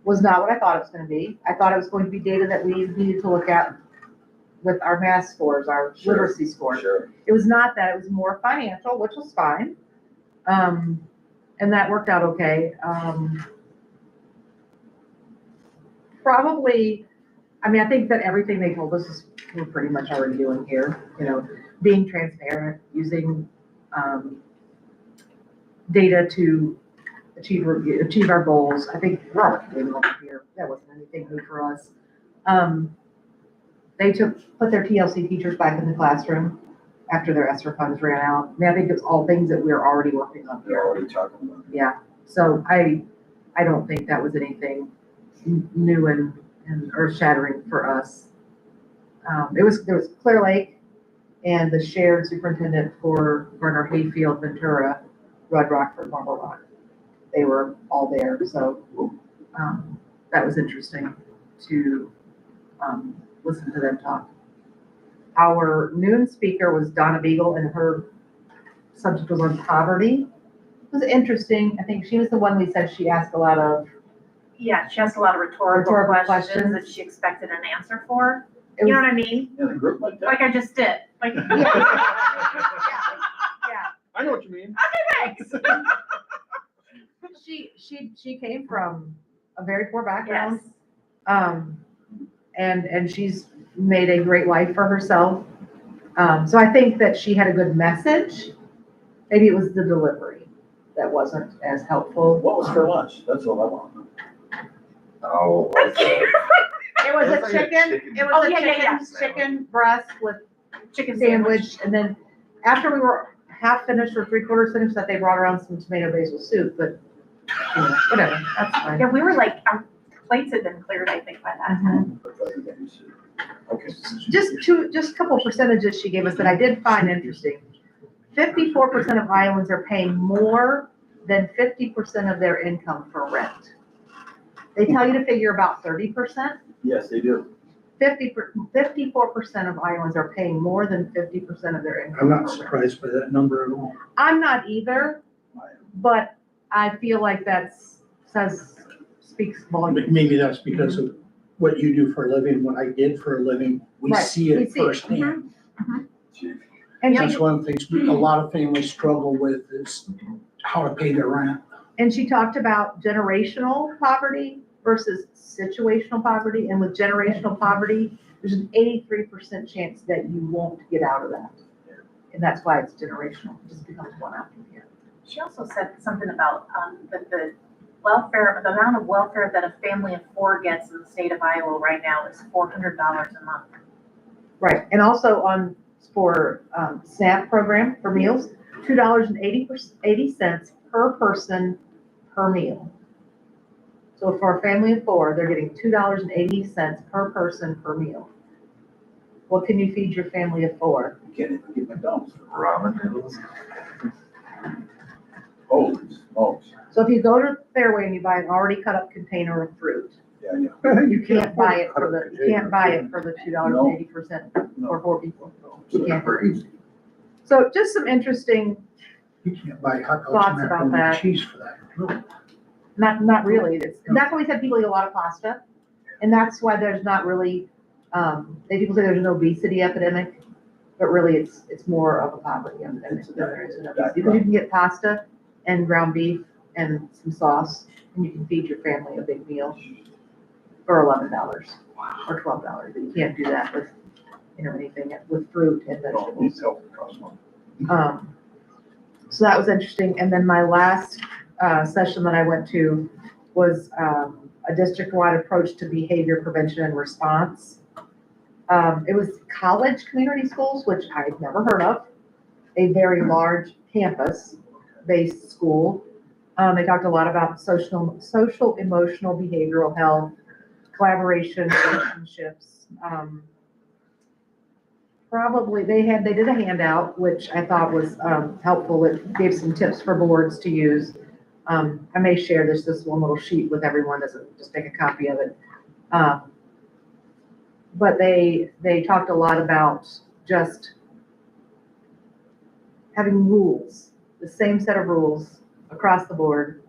Was not what I thought it was gonna be. I thought it was going to be data that we needed to look at with our math scores, our literacy scores. Sure. It was not that, it was more financial, which was fine. And that worked out okay. Probably, I mean, I think that everything they told us is we're pretty much already doing here, you know, being transparent, using, data to achieve our goals. I think we're already doing over here. That wasn't anything new for us. They put their TLC teachers back in the classroom after their ESSER funds ran out. I mean, I think it's all things that we're already working on They're here. already talking about it. Yeah, so I don't think that was anything new and earth shattering for us. There was Clear Lake and the shared superintendent for Garner Hayfield, Ventura, Red Rockford, Marble Rock. They were all there, so that was interesting to listen to them talk. Our noon speaker was Donna Beagle, and her subject was on poverty. It was interesting. I think she was the one we said she asked a lot of. Yeah, she asked a lot of rhetorical Rhetorical questions questions. that she expected an answer for. It You know was- what I mean? In a group like that? Like I just did. Like, Yeah. I know what you mean. thanks. She came from a very poor background. Yes. And she's made a great life for herself. So I think that she had a good message. Maybe it was the delivery that wasn't as helpful. What was for lunch? That's all I want. Oh. It was It was a like a chicken, chicken it Oh, was a yeah. chicken breast with Chicken sandwich. And then after we were half finished or 3/4 finished, that they brought around some tomato basil soup, but you know, whatever, that's fine. Yeah, we were like, our plates had been cleared, I think, by that time. Okay. Just a couple percentages she gave us that I did find interesting. 54% of Iowans are paying more than 50% of their income for rent. They tell you to figure about 30%. Yes, they do. 54% of Iowans are paying more than 50% of their income. I'm not for rent. surprised by that number at all. I'm not either, but I feel like speaks volumes. But maybe that's because of what you do for a living, what I did for a living. We Right, see we it see it. firsthand. And That's she, one of the things a lot of families struggle with is how to pay their rent. and she talked about generational poverty versus situational poverty. And with generational poverty, there's an 83% chance that you won't get out of that. And that's why it's generational. It just becomes one after the other. She also said something about, the welfare, the amount of welfare that a family of 4 gets in the state of Iowa right now is $400 a month. Right, and also for SNAP program for meals, $2.80 per person per meal. So for a family of 4, they're getting $2.80 per person per meal. What can you feed your family of 4? You can't even get McDonald's. Ramen noodles. Holy smokes. So if you go to Fairway and you buy an already cut up container of fruit, Yeah, yeah. you can't buy it for the $2.80 for 4 people. You can't. Crazy. So just some interesting, You can't buy hot dogs Thoughts and about macaroni and that? cheese for that. Really. not really, that's why we said people eat a lot of pasta. And that's why there's not really, people say there's an obesity epidemic, but really it's more of a poverty epidemic than there is an obesity. Because you can get pasta and ground beef and some sauce, and you can feed your family a big meal for $11 or $12. But you can't do that with, anything with fruit and vegetables. So that was interesting. And then my last session that I went to was a district-wide approach to behavior prevention and response. It was college community schools, which I've never heard of, a very large campus-based school. They talked a lot about social, emotional, behavioral health, collaboration, relationships. Probably they did a handout, which I thought was helpful. It gave some tips for boards to use. I may share this one little sheet with everyone, just make a copy of it. But they talked a lot about just having rules, the same set of rules across the board,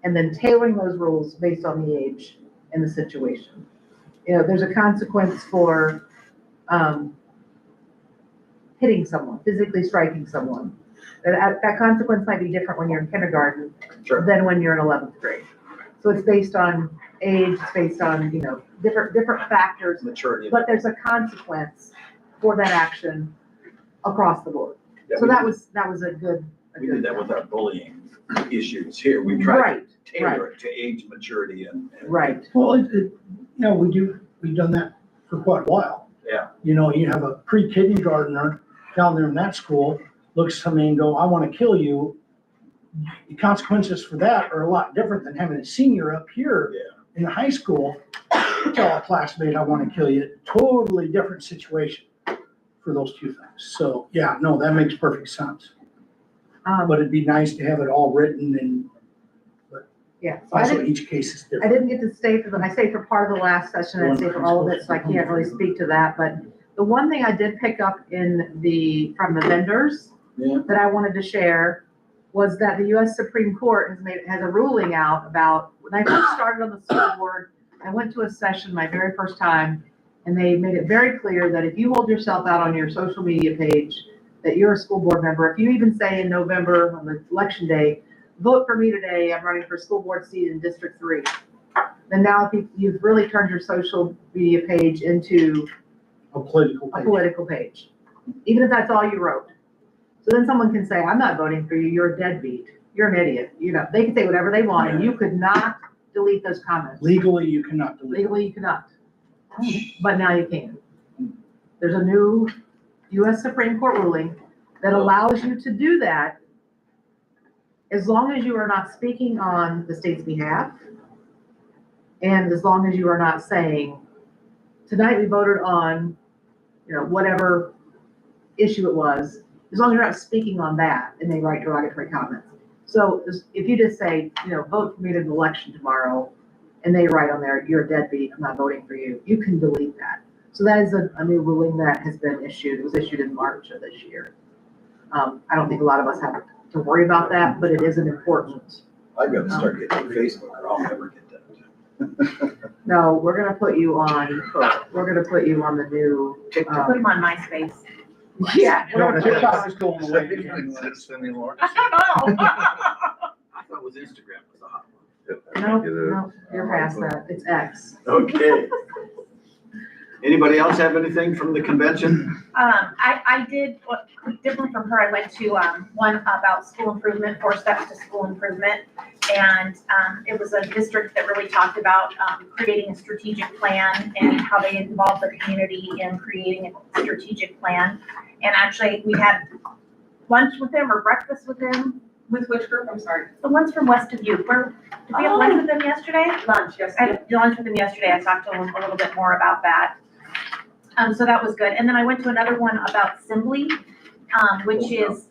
and then tailoring those rules based on the age and the situation. You know, there's a consequence for hitting someone, physically striking someone. That consequence might be different when you're in kindergarten than when you're in 11th grade. So it's based on age, it's based on, you know, different factors, Maturity. but there's a consequence for that action across the board. Yeah, So that was a good. We did that with our bullying issues here. We tried Right, to tailor it to age, maturity and. right. Well, you know, we've done that for quite a while. Yeah. You know, you have a pre-kindergartner down there in that school, looks to me and go, I want to kill you. The consequences for that are a lot different than having a senior up here in the high school tell a classmate, I want to kill you. Totally different situation for those two things. So, yeah, no, that makes perfect sense. But it'd be nice to have it all written and Yeah. So I also didn't, each case is I different. didn't get to stay for I stayed for part of the last session, I stayed for all of it, so I can't really speak to that, but the one thing I did pick up from the vendors that I wanted to share was that the US Supreme Court has a ruling out about, when I first started on the school board, I went to a session my very first time, and they made it very clear that if you hold yourself out on your social media page, that you're a school board member, if you even say in November on the election day, vote for me today, I'm running for school board seat in District 3. Then now you've really turned your social media page into A political page, even if that's all you wrote. So then someone can say, I'm not voting for you, you're a deadbeat, you're an idiot. You know, they can say whatever they want, and you could not delete those comments. Legally, you cannot delete. Legally, you cannot. But now you can. There's a new US Supreme Court ruling that allows you to do that as long as you are not speaking on the state's behalf, and as long as you are not saying, tonight we voted on, you know, whatever issue it was, as long as you're not speaking on that and they write derogatory comments. So if you just say, you know, vote for me in an election tomorrow, and they write on there, you're a deadbeat, I'm not voting for you, you can delete that. So that is a new ruling that has been issued. It was issued in March of this year. I don't think a lot of us have to worry about that, but it is an important. I've got to start getting on Facebook or I'll never get that. No, we're gonna put you on the new. Put them on MySpace. Yeah. No, TikTok is going Does away. that even exist anymore? I don't know. I thought it was Instagram was the hot one. No, you're past that. It's X. Okay. Anybody else have anything from the convention? I did, different from her, I went to, one about school improvement, 4 steps to school improvement. And, it was a district that really talked about, creating a strategic plan and how they involved the community in creating a strategic plan. And actually, we had lunch with them or breakfast with them. With which group? I'm sorry. The ones from West of You. Did we have lunch with them yesterday? Lunch, yes. I had lunch with them yesterday. I talked to them a little bit more about that. So that was good. And then I went to another one about Assembly, which is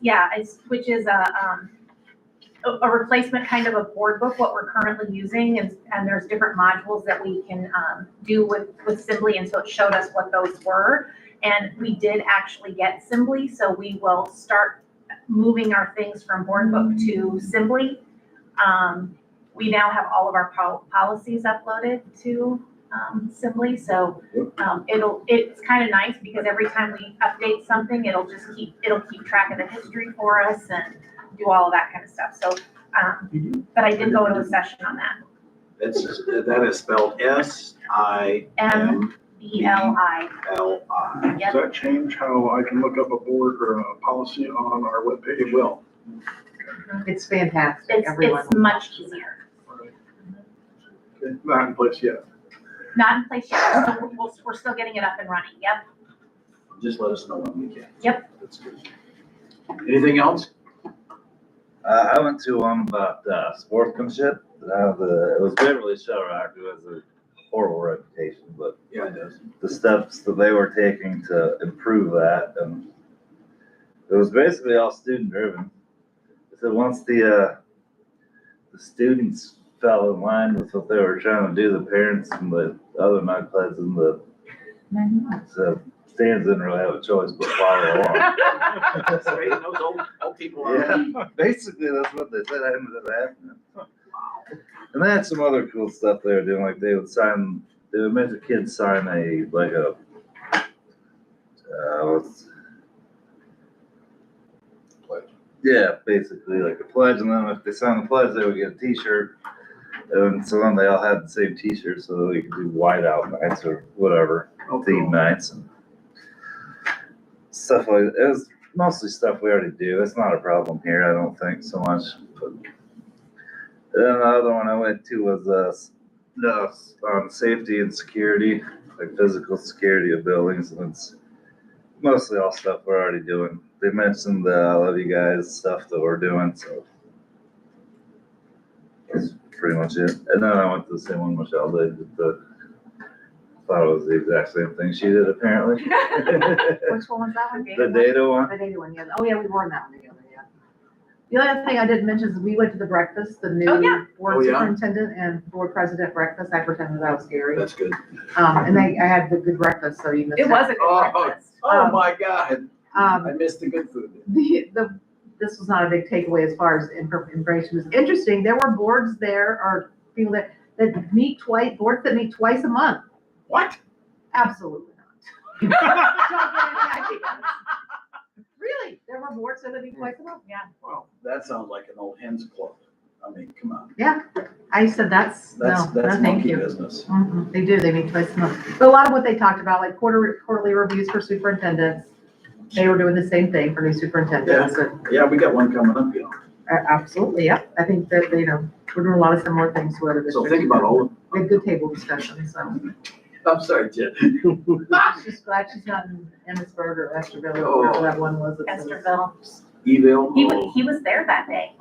a replacement kind of a board book, what we're currently using. And there's different modules that we can do with Assembly. And so it showed us what those were. And we did actually get Assembly. So we will start moving our things from board book to Assembly. We now have all of our policies uploaded to Assembly, so it's kind of nice because every time we update something, it'll keep track of the history for us and do all of that kind of stuff. So, but I did go to a session on that. That is spelled S-I-M-B-L-I. Yep. Does that change how I can look up a board or a policy on our webpage? It will. It's fantastic. It's much easier. Okay, not in place yet. Not in place yet, so we're still getting it up and running. Yep. Just let us know when we can. Yep. That's good. Anything else? I went to one about sportsmanship. It was Beverly Shell Rock, who has a horrible reputation, but Yeah, it does. the steps that they were taking to improve that, and it was basically all student driven. So once the students fell in line with what they were trying to do, the parents and the other non-pleds and the Stan didn't really have a choice but follow along. Straighten those old people out. Yeah, basically, that's what they said ended up happening. And they had some other cool stuff they were doing, like they would make the kids sign yeah, basically like a pledge, and then if they signed the pledge, they would get a t-shirt. And so then they all had the same t-shirt, so we could do whiteout nights or whatever, theme nights and stuff like, it was mostly stuff we already do. It's not a problem here, I don't think so much. But then the other one I went to was on safety and security, like physical security of buildings, and it's mostly all stuff we're already doing. They mentioned the I love you guys stuff that we're doing, so that's pretty much it. And then I went to the same one Michelle did, thought it was the exact same thing she did apparently. Which one was that one? The data one. The data one, yeah. Oh, yeah, we were in that one together, yeah. The other thing I didn't mention is we went to the breakfast, the new Oh, yeah. board Oh, yeah? superintendent and board president breakfast. I pretended that was Gary. That's good. And I had the good breakfast, so you missed It was a good breakfast. Oh, my God. I Um, missed the good food. this was not a big takeaway as far as information is interesting. There were boards there or people that meet twice, boards that meet twice a month. What? Absolutely not. Don't get any ideas. Really, there were boards that meet twice a month. Yeah. Wow, that sounds like an old hens club. I mean, come on. Yeah, I said that's no, That's thank monkey you. business. They do, they meet twice a month. But a lot of what they talked about, like quarterly reviews for superintendents, they were doing the same thing for new superintendents. And, Yeah, we got one coming up, you know. absolutely, yeah. I think that, we're doing a lot of similar things to other So districts. think about all, We had good table discussions, so. I'm sorry, Jen. She's glad she's not in Emmitsburg or Esterville or wherever that one was. Esterville. Evil. He was there that day.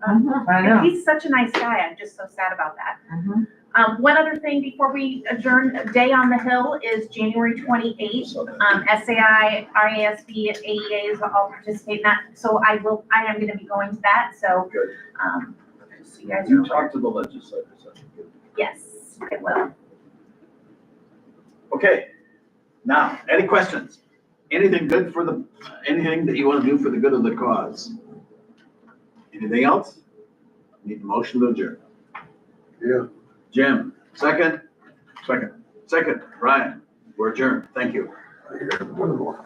I know. He's such a nice guy. I'm just so sad about that. One other thing before we adjourn, Day on the Hill is January 28th. SAI, RASB, and AEAs will all participate in that. So I am gonna be going to that, so, Good. so you guys You are. talk to the legislators. Yes, I will. Okay, now, any questions? Anything that you want to do for the good of the cause? Anything else? Need a motion to adjourn. Yeah. Jim, second? Second, Ryan, we're adjourned. Thank you. One more.